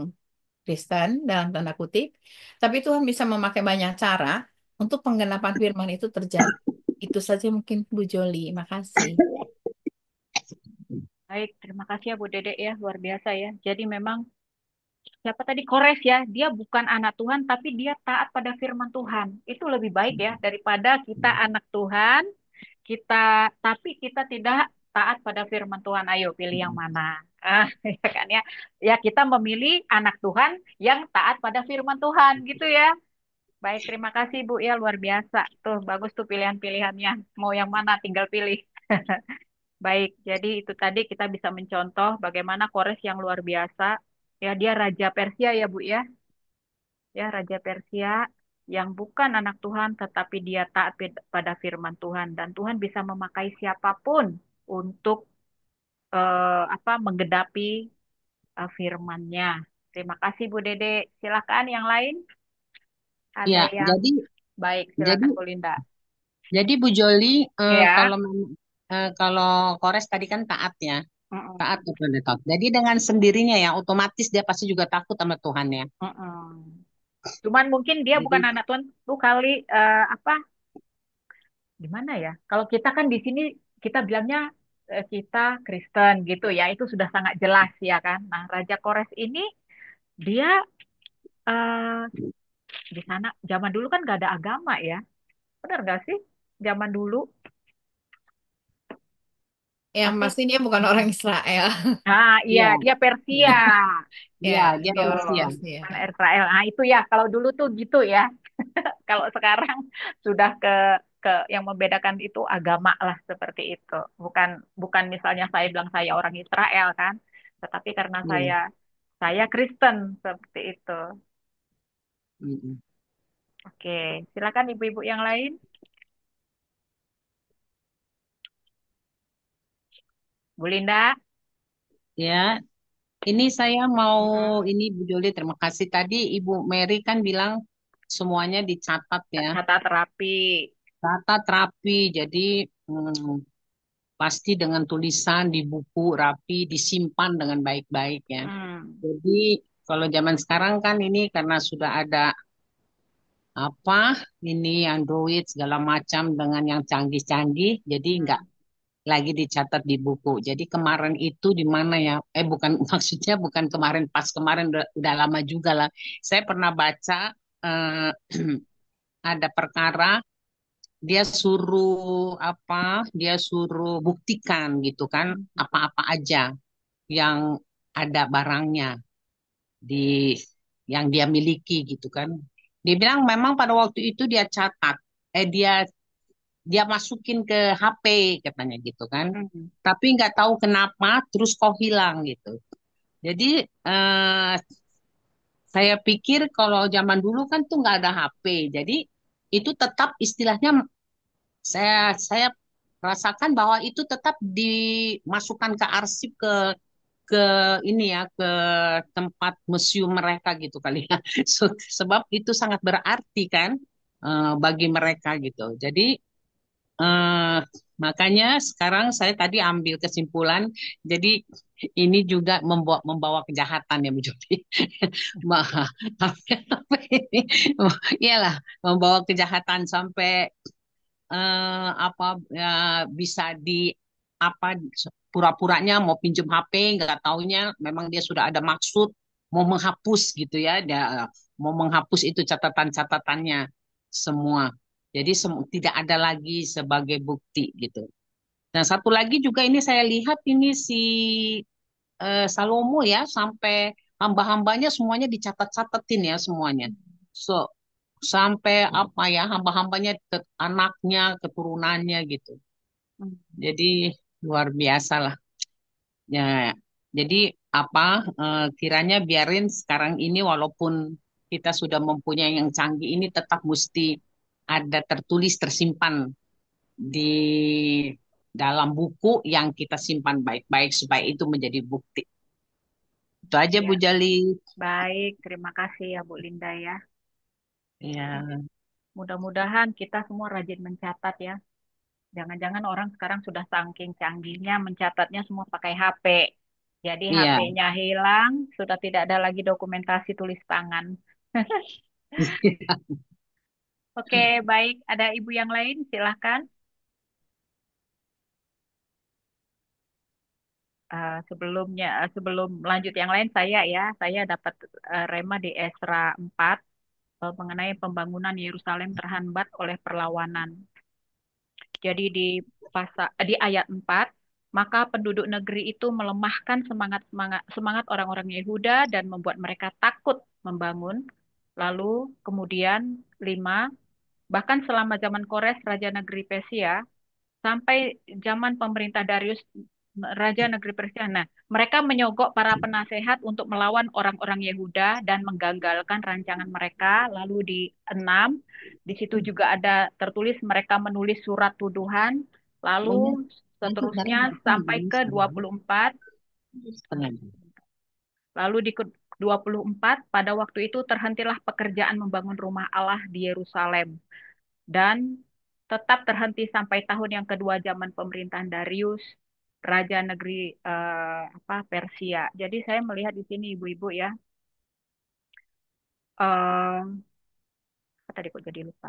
Kristen dalam tanda kutip, tapi Tuhan bisa memakai banyak cara untuk penggenapan firman itu terjadi. Itu saja mungkin Bu Joli. Makasih. Baik, terima kasih ya Bu Dede ya, luar biasa ya. Jadi memang siapa tadi Kores ya, dia bukan anak Tuhan tapi dia taat pada firman Tuhan. Itu lebih baik ya daripada kita anak Tuhan, kita tapi kita tidak taat pada firman Tuhan. Ayo pilih yang mana? Ah, ya kan ya. Ya kita memilih anak Tuhan yang taat pada firman Tuhan gitu ya. Baik, terima kasih Bu ya, luar biasa. Tuh bagus tuh pilihan-pilihannya. Mau yang mana tinggal pilih. Baik, jadi itu tadi kita bisa mencontoh bagaimana Kores yang luar biasa. Ya, dia Raja Persia ya, Bu ya. Ya, Raja Persia yang bukan anak Tuhan, tetapi dia taat pada firman Tuhan. Dan Tuhan bisa memakai siapapun untuk menggenapi firman-Nya. Terima kasih, Bu Dede. Silakan yang lain. Ada Ya, yang baik, jadi silakan Bu Linda. jadi Bu Joli, Ya. kalau Kores tadi kan taat ya, Mm-mm. taat kepada Tuhan. Jadi dengan sendirinya ya, otomatis dia pasti juga takut sama Tuhan ya. Mm-mm. Cuman mungkin dia bukan Jadi anak Tuhan tuh kali gimana ya? Kalau kita kan di sini kita bilangnya kita Kristen gitu ya, itu sudah sangat jelas ya kan. Nah, Raja Kores ini dia eh, di sana zaman dulu kan gak ada agama ya, benar gak sih? Zaman dulu, Yang tapi pasti dia bukan orang Israel. iya ya, dia Persia Ya, dia gitu, dia orang Persia. Persia. bukan Israel. Nah itu ya kalau dulu tuh gitu ya. Kalau sekarang sudah ke yang membedakan itu agama lah seperti itu. Bukan bukan misalnya saya bilang saya orang Israel kan, tetapi karena Iya. saya Kristen seperti itu. Mm-mm. Oke, silakan ibu-ibu yang lain. Bu Linda. Ya, ini saya mau Mm-mm. ini Bu Joli, terima kasih tadi Ibu Mary kan bilang semuanya dicatat ya, Catat rapi. catat rapi. Jadi pasti dengan tulisan di buku rapi, disimpan dengan baik-baik ya. Hmm. Jadi kalau zaman sekarang kan ini karena sudah ada apa ini Android segala macam dengan yang canggih-canggih, jadi nggak Hmm. lagi dicatat di buku. Jadi kemarin itu di mana ya? Bukan maksudnya bukan kemarin, pas kemarin udah lama juga lah. Saya pernah baca eh, ada perkara dia suruh apa? Dia suruh buktikan gitu kan apa-apa aja yang ada barangnya di yang dia miliki gitu kan. Dia bilang memang pada waktu itu dia catat, dia dia masukin ke HP katanya gitu kan. Hmm. Tapi nggak tahu kenapa terus kok hilang gitu. Jadi eh, saya pikir kalau zaman dulu kan tuh nggak ada HP. Jadi itu tetap istilahnya saya rasakan bahwa itu tetap dimasukkan ke arsip ke ke ini ya, ke tempat museum mereka gitu kali ya. Sebab itu sangat berarti kan bagi mereka gitu. Jadi eh, makanya sekarang saya tadi ambil kesimpulan, jadi ini juga membawa kejahatan ya Bu Jody. Ma- apa ini? Iyalah, membawa kejahatan sampai apa ya, bisa di apa pura-puranya mau pinjem HP, nggak taunya memang dia sudah ada maksud mau menghapus gitu ya, dia mau menghapus itu catatan-catatannya semua. Jadi tidak ada lagi sebagai bukti gitu. Nah, satu lagi juga ini saya lihat ini si Salomo ya, sampai hamba-hambanya semuanya dicatat-catatin ya semuanya. So, sampai apa ya, hamba-hambanya, anaknya, keturunannya gitu. Jadi luar biasa lah. Ya, jadi apa, kiranya biarin sekarang ini walaupun kita sudah mempunyai yang canggih ini tetap mesti ada tertulis tersimpan di dalam buku yang kita simpan baik-baik supaya itu menjadi bukti. Itu aja Ya, Bu Jali. baik. Terima kasih ya Bu Linda ya. Ya, Mudah-mudahan kita semua rajin mencatat ya. Jangan-jangan orang sekarang sudah saking canggihnya mencatatnya semua pakai HP. Jadi iya. HP-nya hilang, sudah tidak ada lagi dokumentasi tulis tangan. Oke, baik. Ada ibu yang lain, silahkan. Sebelum lanjut yang lain, saya dapat rema di Esra 4 mengenai pembangunan Yerusalem terhambat oleh perlawanan. Jadi di ayat 4, maka penduduk negeri itu melemahkan semangat orang-orang Yehuda dan membuat mereka takut membangun. Lalu kemudian 5, bahkan selama zaman Kores Raja Negeri Persia sampai zaman pemerintah Darius Raja Negeri Persia. Nah, mereka menyogok para penasehat untuk melawan orang-orang Yehuda dan menggagalkan rancangan mereka. Lalu di 6, di situ juga ada tertulis mereka menulis surat tuduhan. Lalu seterusnya sampai ke 24. Lalu di 24, pada waktu itu terhentilah pekerjaan membangun rumah Allah di Yerusalem. Dan tetap terhenti sampai tahun yang kedua zaman pemerintahan Darius, Raja Negeri Persia. Jadi saya melihat di sini ibu-ibu ya, eh, apa tadi kok jadi lupa.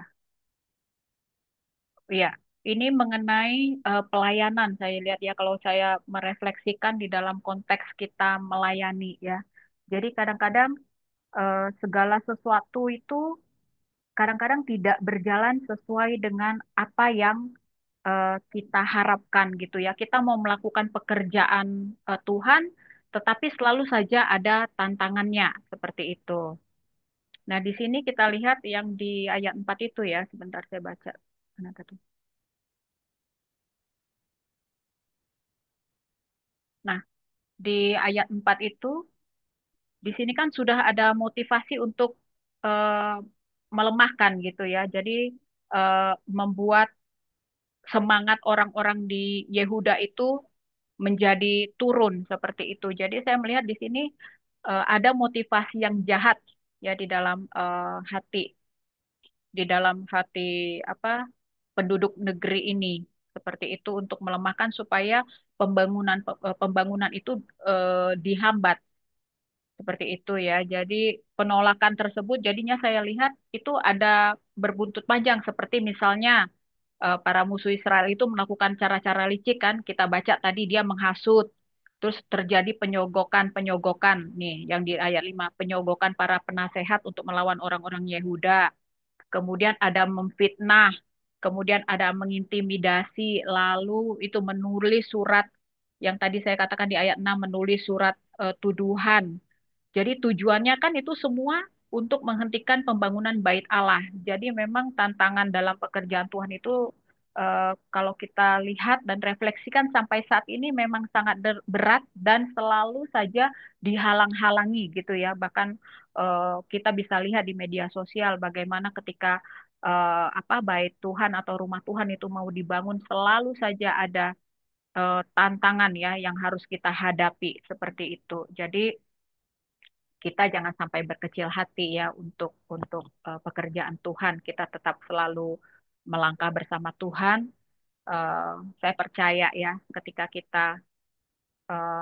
Iya, ini mengenai pelayanan saya lihat ya, kalau saya merefleksikan di dalam konteks kita melayani ya. Jadi kadang-kadang segala sesuatu itu kadang-kadang tidak berjalan sesuai dengan apa yang kita harapkan gitu ya. Kita mau melakukan pekerjaan Tuhan, tetapi selalu saja ada tantangannya seperti itu. Nah, di sini kita lihat yang di ayat 4 itu ya, sebentar saya baca. Mana tadi? Nah, di ayat 4 itu, di sini kan sudah ada motivasi untuk melemahkan gitu ya. Jadi membuat semangat orang-orang di Yehuda itu menjadi turun seperti itu. Jadi saya melihat di sini ada motivasi yang jahat ya di dalam hati apa penduduk negeri ini seperti itu untuk melemahkan supaya pembangunan itu dihambat seperti itu ya. Jadi penolakan tersebut jadinya saya lihat itu ada berbuntut panjang seperti misalnya para musuh Israel itu melakukan cara-cara licik kan. Kita baca tadi dia menghasut. Terus terjadi penyogokan nih yang di ayat 5, penyogokan para penasehat untuk melawan orang-orang Yehuda. Kemudian ada memfitnah, kemudian ada mengintimidasi, lalu itu menulis surat yang tadi saya katakan di ayat 6 menulis surat tuduhan. Jadi tujuannya kan itu semua untuk menghentikan pembangunan bait Allah. Jadi memang tantangan dalam pekerjaan Tuhan itu kalau kita lihat dan refleksikan sampai saat ini memang sangat berat dan selalu saja dihalang-halangi gitu ya. Bahkan kita bisa lihat di media sosial bagaimana ketika bait Tuhan atau rumah Tuhan itu mau dibangun selalu saja ada tantangan ya yang harus kita hadapi seperti itu. Jadi kita jangan sampai berkecil hati ya untuk pekerjaan Tuhan. Kita tetap selalu melangkah bersama Tuhan. Eh, saya percaya ya ketika kita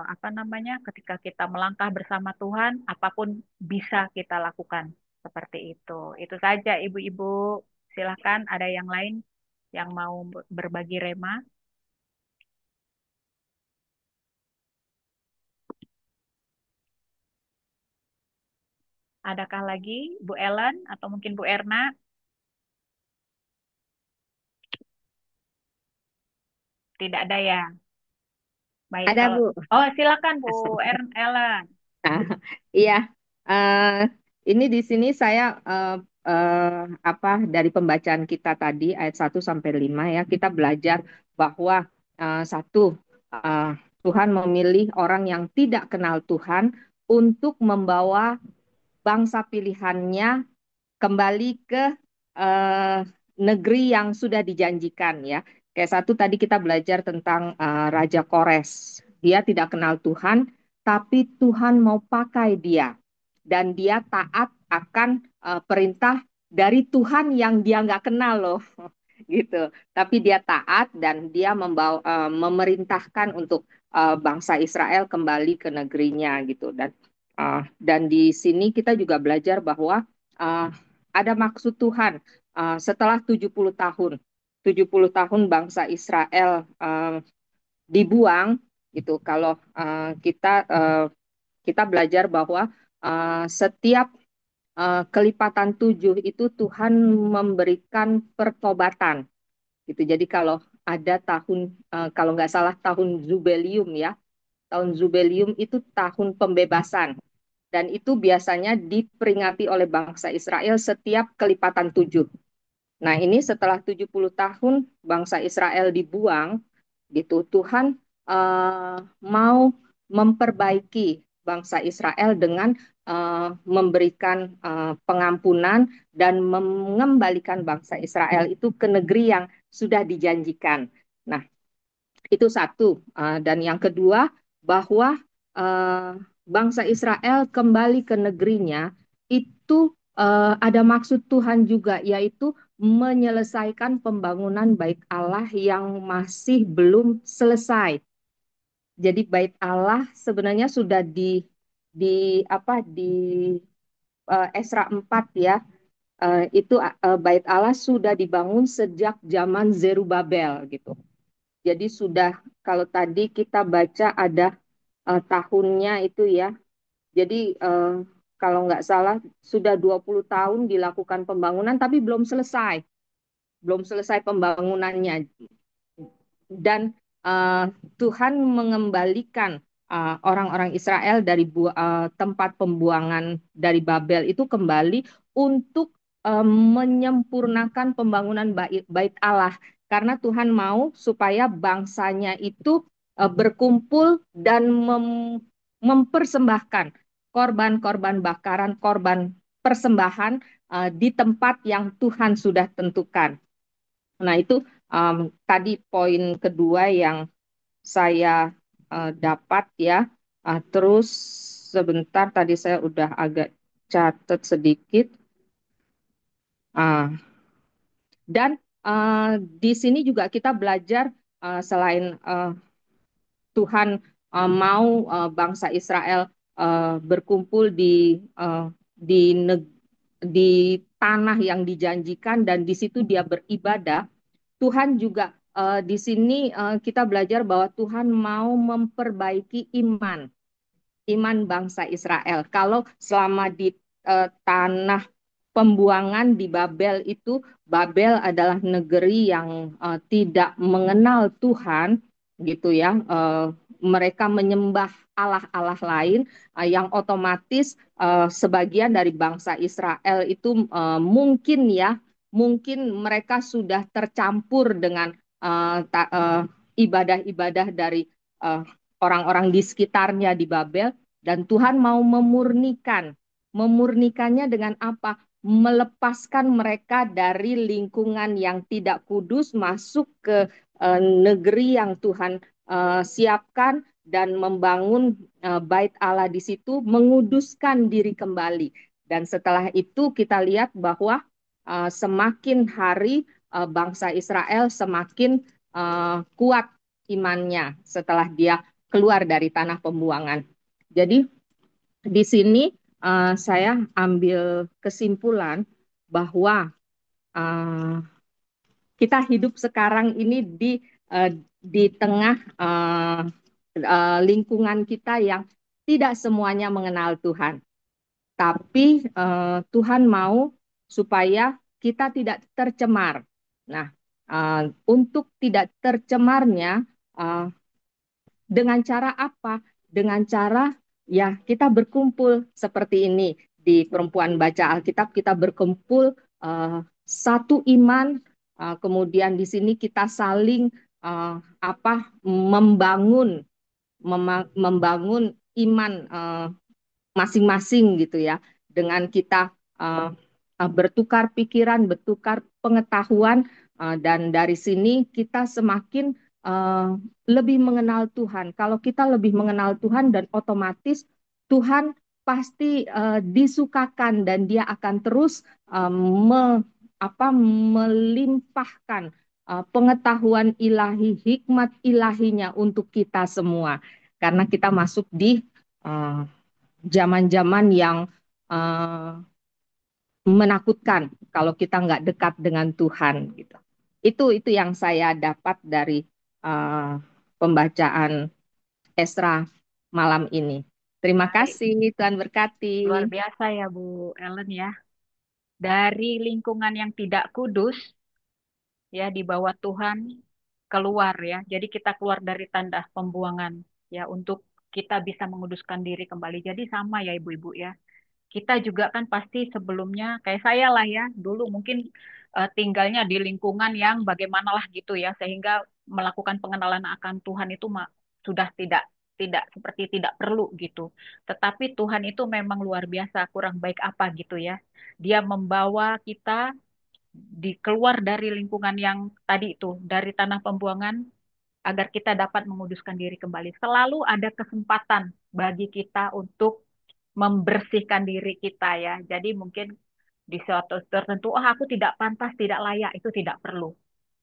apa namanya, ketika kita melangkah bersama Tuhan, apapun bisa kita lakukan seperti itu. Itu saja, ibu-ibu. Silakan, ada yang lain yang mau berbagi rema. Adakah lagi Bu Ellen atau mungkin Bu Erna? Tidak ada ya. Baik, Ada, kalau Bu. oh silakan Bu Ellen. Ah, iya, eh, ini di sini saya apa dari pembacaan kita tadi ayat 1 sampai 5 ya, kita belajar bahwa satu, eh, Tuhan memilih orang yang tidak kenal Tuhan untuk membawa bangsa pilihannya kembali ke eh, negeri yang sudah dijanjikan ya. Kayak satu tadi kita belajar tentang Raja Kores. Dia tidak kenal Tuhan, tapi Tuhan mau pakai dia. Dan dia taat akan perintah dari Tuhan yang dia nggak kenal loh. Gitu. Tapi dia taat dan dia memerintahkan untuk bangsa Israel kembali ke negerinya gitu. Dan di sini kita juga belajar bahwa uh, ada maksud Tuhan setelah 70 tahun. 70 tahun bangsa Israel dibuang gitu. Kalau kita belajar bahwa setiap kelipatan 7 itu Tuhan memberikan pertobatan gitu. Jadi kalau ada tahun kalau nggak salah tahun Zubelium ya, tahun Zubelium itu tahun pembebasan dan itu biasanya diperingati oleh bangsa Israel setiap kelipatan 7. Nah, ini setelah 70 tahun bangsa Israel dibuang, gitu, Tuhan mau memperbaiki bangsa Israel dengan memberikan pengampunan dan mengembalikan bangsa Israel itu ke negeri yang sudah dijanjikan. Nah, itu satu. Dan yang kedua, bahwa bangsa Israel kembali ke negerinya itu ada maksud Tuhan juga, yaitu menyelesaikan pembangunan bait Allah yang masih belum selesai. Jadi bait Allah sebenarnya sudah di Esra 4 ya. Itu bait Allah sudah dibangun sejak zaman Zerubabel gitu. Jadi sudah kalau tadi kita baca ada tahunnya itu ya. Jadi kalau nggak salah sudah 20 tahun dilakukan pembangunan tapi belum selesai. Belum selesai pembangunannya. Dan Tuhan mengembalikan orang-orang Israel dari tempat pembuangan dari Babel itu kembali untuk menyempurnakan pembangunan bait Allah karena Tuhan mau supaya bangsanya itu berkumpul dan mempersembahkan korban-korban bakaran, korban persembahan di tempat yang Tuhan sudah tentukan. Nah, itu tadi poin kedua yang saya dapat ya. Terus sebentar tadi saya udah agak catat sedikit. Dan di sini juga kita belajar selain Tuhan mau bangsa Israel berkumpul di tanah yang dijanjikan dan di situ dia beribadah. Tuhan juga di sini kita belajar bahwa Tuhan mau memperbaiki iman bangsa Israel. Kalau selama di tanah pembuangan di Babel itu, Babel adalah negeri yang tidak mengenal Tuhan, gitu ya. Mereka menyembah Allah-Allah lain yang otomatis sebagian dari bangsa Israel itu mungkin mereka sudah tercampur dengan ibadah-ibadah dari orang-orang di sekitarnya di Babel dan Tuhan mau memurnikannya dengan apa? Melepaskan mereka dari lingkungan yang tidak kudus masuk ke negeri yang Tuhan siapkan dan membangun bait Allah di situ, menguduskan diri kembali. Dan setelah itu kita lihat bahwa semakin hari bangsa Israel semakin kuat imannya setelah dia keluar dari tanah pembuangan. Jadi di sini saya ambil kesimpulan bahwa kita hidup sekarang ini di tengah lingkungan kita yang tidak semuanya mengenal Tuhan. Tapi Tuhan mau supaya kita tidak tercemar. Nah, untuk tidak tercemarnya, dengan cara apa? Dengan cara ya kita berkumpul seperti ini di Perempuan Baca Alkitab, kita berkumpul satu iman, kemudian di sini kita saling membangun iman masing-masing gitu ya, dengan kita bertukar pikiran, bertukar pengetahuan, dan dari sini kita semakin lebih mengenal Tuhan. Kalau kita lebih mengenal Tuhan, dan otomatis Tuhan pasti disukakan dan dia akan terus melimpahkan pengetahuan ilahi, hikmat ilahinya untuk kita semua. Karena kita masuk di zaman-zaman yang menakutkan kalau kita nggak dekat dengan Tuhan gitu. Itu yang saya dapat dari pembacaan Esra malam ini. Terima Baik, kasih, Tuhan berkati. luar biasa ya Bu Ellen ya. Dari lingkungan yang tidak kudus, ya di bawah Tuhan keluar ya. Jadi kita keluar dari tanda pembuangan ya untuk kita bisa menguduskan diri kembali. Jadi sama ya ibu-ibu ya. Kita juga kan pasti sebelumnya kayak saya lah ya, dulu mungkin tinggalnya di lingkungan yang bagaimana lah gitu ya, sehingga melakukan pengenalan akan Tuhan itu sudah tidak tidak seperti tidak perlu gitu. Tetapi Tuhan itu memang luar biasa, kurang baik apa gitu ya. Dia membawa kita keluar dari lingkungan yang tadi itu, dari tanah pembuangan, agar kita dapat menguduskan diri kembali. Selalu ada kesempatan bagi kita untuk membersihkan diri kita ya. Jadi mungkin di suatu tertentu, oh aku tidak pantas, tidak layak, itu tidak perlu.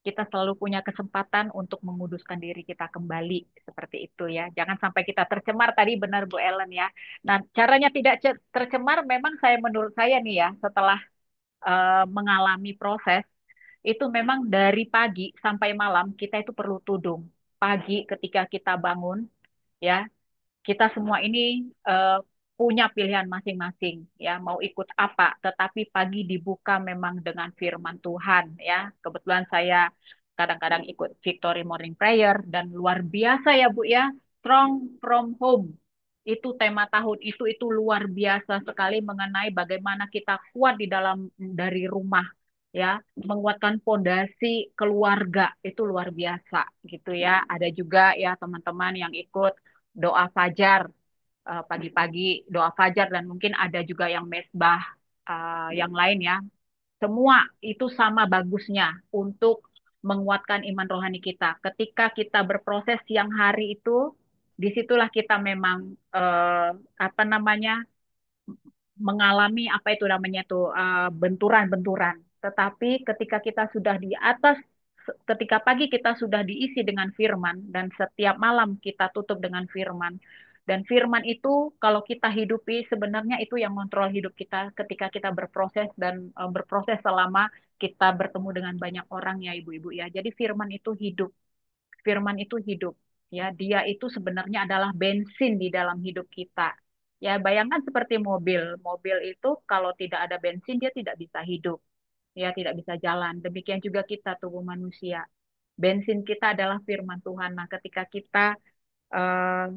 Kita selalu punya kesempatan untuk menguduskan diri kita kembali seperti itu ya. Jangan sampai kita tercemar, tadi benar Bu Ellen ya. Nah, caranya tidak tercemar memang menurut saya nih ya, setelah mengalami proses itu memang dari pagi sampai malam kita itu perlu tudung. Pagi ketika kita bangun ya, kita semua ini punya pilihan masing-masing ya mau ikut apa, tetapi pagi dibuka memang dengan firman Tuhan ya. Kebetulan saya kadang-kadang ikut Victory Morning Prayer dan luar biasa ya Bu ya, Strong from Home. Itu tema tahun itu luar biasa sekali mengenai bagaimana kita kuat di dalam dari rumah ya, menguatkan fondasi keluarga itu luar biasa gitu ya. Ada juga ya teman-teman yang ikut doa fajar pagi-pagi, doa fajar, dan mungkin ada juga yang mesbah yang lain ya. Semua itu sama bagusnya untuk menguatkan iman rohani kita. Ketika kita berproses siang hari itu, disitulah kita memang apa namanya mengalami apa itu namanya tuh benturan-benturan. Tetapi ketika kita sudah di atas, ketika pagi kita sudah diisi dengan firman dan setiap malam kita tutup dengan firman. Dan firman itu kalau kita hidupi sebenarnya itu yang kontrol hidup kita ketika kita berproses dan berproses selama kita bertemu dengan banyak orang ya ibu-ibu ya. Jadi firman itu hidup. Firman itu hidup. Ya, dia itu sebenarnya adalah bensin di dalam hidup kita. Ya, bayangkan seperti mobil. Mobil itu kalau tidak ada bensin dia tidak bisa hidup. Ya, tidak bisa jalan. Demikian juga kita tubuh manusia. Bensin kita adalah firman Tuhan. Nah, ketika kita eh,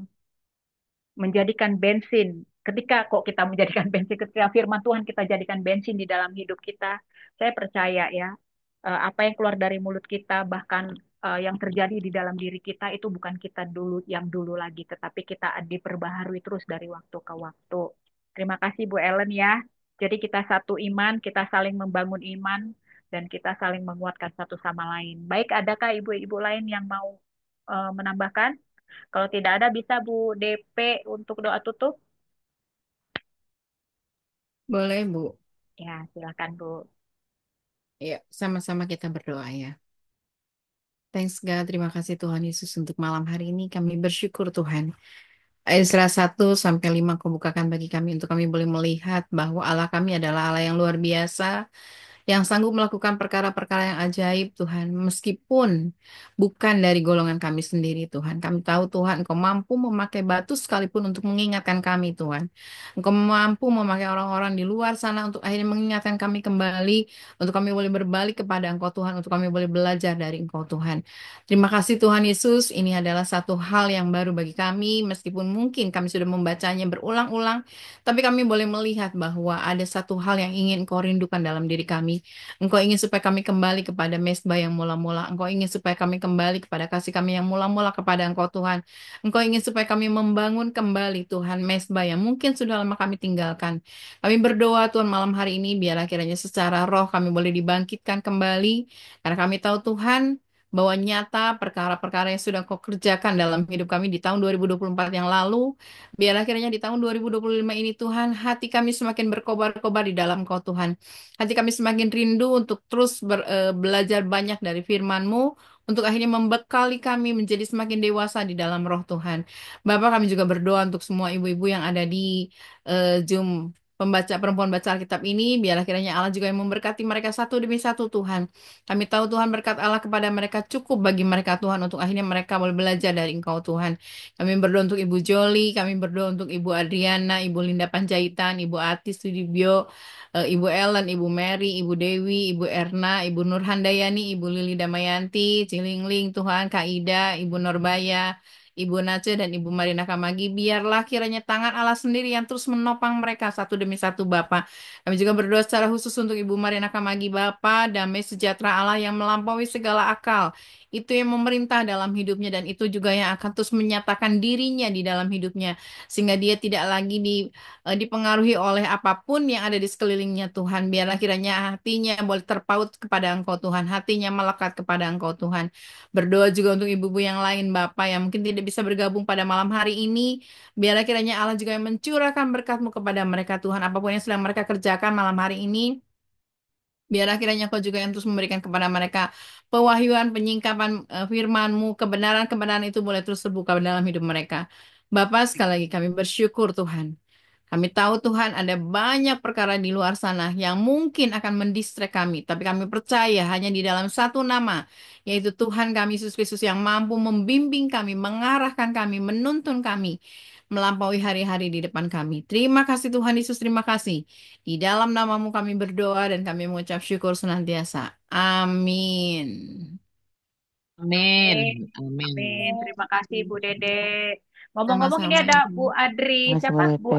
menjadikan bensin, ketika kok kita menjadikan bensin, ketika firman Tuhan kita jadikan bensin di dalam hidup kita, saya percaya ya, apa yang keluar dari mulut kita, bahkan yang terjadi di dalam diri kita itu bukan kita dulu yang dulu lagi, tetapi kita diperbaharui terus dari waktu ke waktu. Terima kasih Bu Ellen ya. Jadi kita satu iman, kita saling membangun iman, dan kita saling menguatkan satu sama lain. Baik, adakah ibu-ibu lain yang mau menambahkan? Kalau tidak ada, bisa Bu DP untuk doa tutup? Boleh, Bu. Ya, silakan Bu. Ya, sama-sama kita berdoa ya. Thanks God, terima kasih Tuhan Yesus untuk malam hari ini. Kami bersyukur Tuhan. Ezra 1 sampai 5 kau bukakan bagi kami untuk kami boleh melihat bahwa Allah kami adalah Allah yang luar biasa, yang sanggup melakukan perkara-perkara yang ajaib Tuhan, meskipun bukan dari golongan kami sendiri Tuhan. Kami tahu Tuhan, Engkau mampu memakai batu sekalipun untuk mengingatkan kami Tuhan. Engkau mampu memakai orang-orang di luar sana untuk akhirnya mengingatkan kami kembali, untuk kami boleh berbalik kepada Engkau Tuhan, untuk kami boleh belajar dari Engkau Tuhan. Terima kasih Tuhan Yesus, ini adalah satu hal yang baru bagi kami, meskipun mungkin kami sudah membacanya berulang-ulang, tapi kami boleh melihat bahwa ada satu hal yang ingin Engkau rindukan dalam diri kami. Engkau ingin supaya kami kembali kepada mesbah yang mula-mula. Engkau ingin supaya kami kembali kepada kasih kami yang mula-mula kepada Engkau Tuhan. Engkau ingin supaya kami membangun kembali Tuhan mesbah yang mungkin sudah lama kami tinggalkan. Kami berdoa Tuhan malam hari ini biarlah kiranya secara roh kami boleh dibangkitkan kembali. Karena kami tahu Tuhan bahwa nyata perkara-perkara yang sudah Kau kerjakan dalam hidup kami di tahun 2024 yang lalu. Biarlah kiranya di tahun 2025 ini Tuhan, hati kami semakin berkobar-kobar di dalam Kau Tuhan. Hati kami semakin rindu untuk terus belajar banyak dari firman-Mu, untuk akhirnya membekali kami menjadi semakin dewasa di dalam roh Tuhan. Bapak kami juga berdoa untuk semua ibu-ibu yang ada di Zoom pembaca perempuan baca Alkitab ini, biarlah kiranya Allah juga yang memberkati mereka satu demi satu Tuhan. Kami tahu Tuhan berkat Allah kepada mereka cukup bagi mereka Tuhan untuk akhirnya mereka boleh belajar dari Engkau Tuhan. Kami berdoa untuk Ibu Joli, kami berdoa untuk Ibu Adriana, Ibu Linda Panjaitan, Ibu Ati Sudibyo, Ibu Ellen, Ibu Mary, Ibu Dewi, Ibu Erna, Ibu Nur Handayani, Ibu Lili Damayanti, Cilingling Tuhan, Kak Ida, Ibu Norbaya, Ibu Nace dan Ibu Marina Kamagi, biarlah kiranya tangan Allah sendiri yang terus menopang mereka satu demi satu Bapa. Kami juga berdoa secara khusus untuk Ibu Marina Kamagi, Bapa, damai sejahtera Allah yang melampaui segala akal. Itu yang memerintah dalam hidupnya dan itu juga yang akan terus menyatakan dirinya di dalam hidupnya. Sehingga dia tidak lagi dipengaruhi oleh apapun yang ada di sekelilingnya Tuhan. Biarlah kiranya hatinya boleh terpaut kepada Engkau Tuhan. Hatinya melekat kepada Engkau Tuhan. Berdoa juga untuk ibu-ibu yang lain, Bapak, yang mungkin tidak bisa bergabung pada malam hari ini. Biarlah kiranya Allah juga yang mencurahkan berkat-Mu kepada mereka, Tuhan. Apapun yang sedang mereka kerjakan malam hari ini, biarlah kiranya Kau juga yang terus memberikan kepada mereka pewahyuan, penyingkapan firman-Mu, kebenaran-kebenaran itu boleh terus terbuka dalam hidup mereka. Bapak, sekali lagi kami bersyukur, Tuhan. Kami tahu Tuhan ada banyak perkara di luar sana yang mungkin akan mendistrek kami. Tapi kami percaya hanya di dalam satu nama, yaitu Tuhan kami Yesus Kristus yang mampu membimbing kami, mengarahkan kami, menuntun kami, melampaui hari-hari di depan kami. Terima kasih Tuhan Yesus, terima kasih. Di dalam namamu kami berdoa dan kami mengucap syukur senantiasa. Amin. Amin. Amin. Amin. Amin. Terima kasih Bu Dede. Ngomong-ngomong ini Sama-sama. ada Bu Adri, Mas siapa? Bu Boleh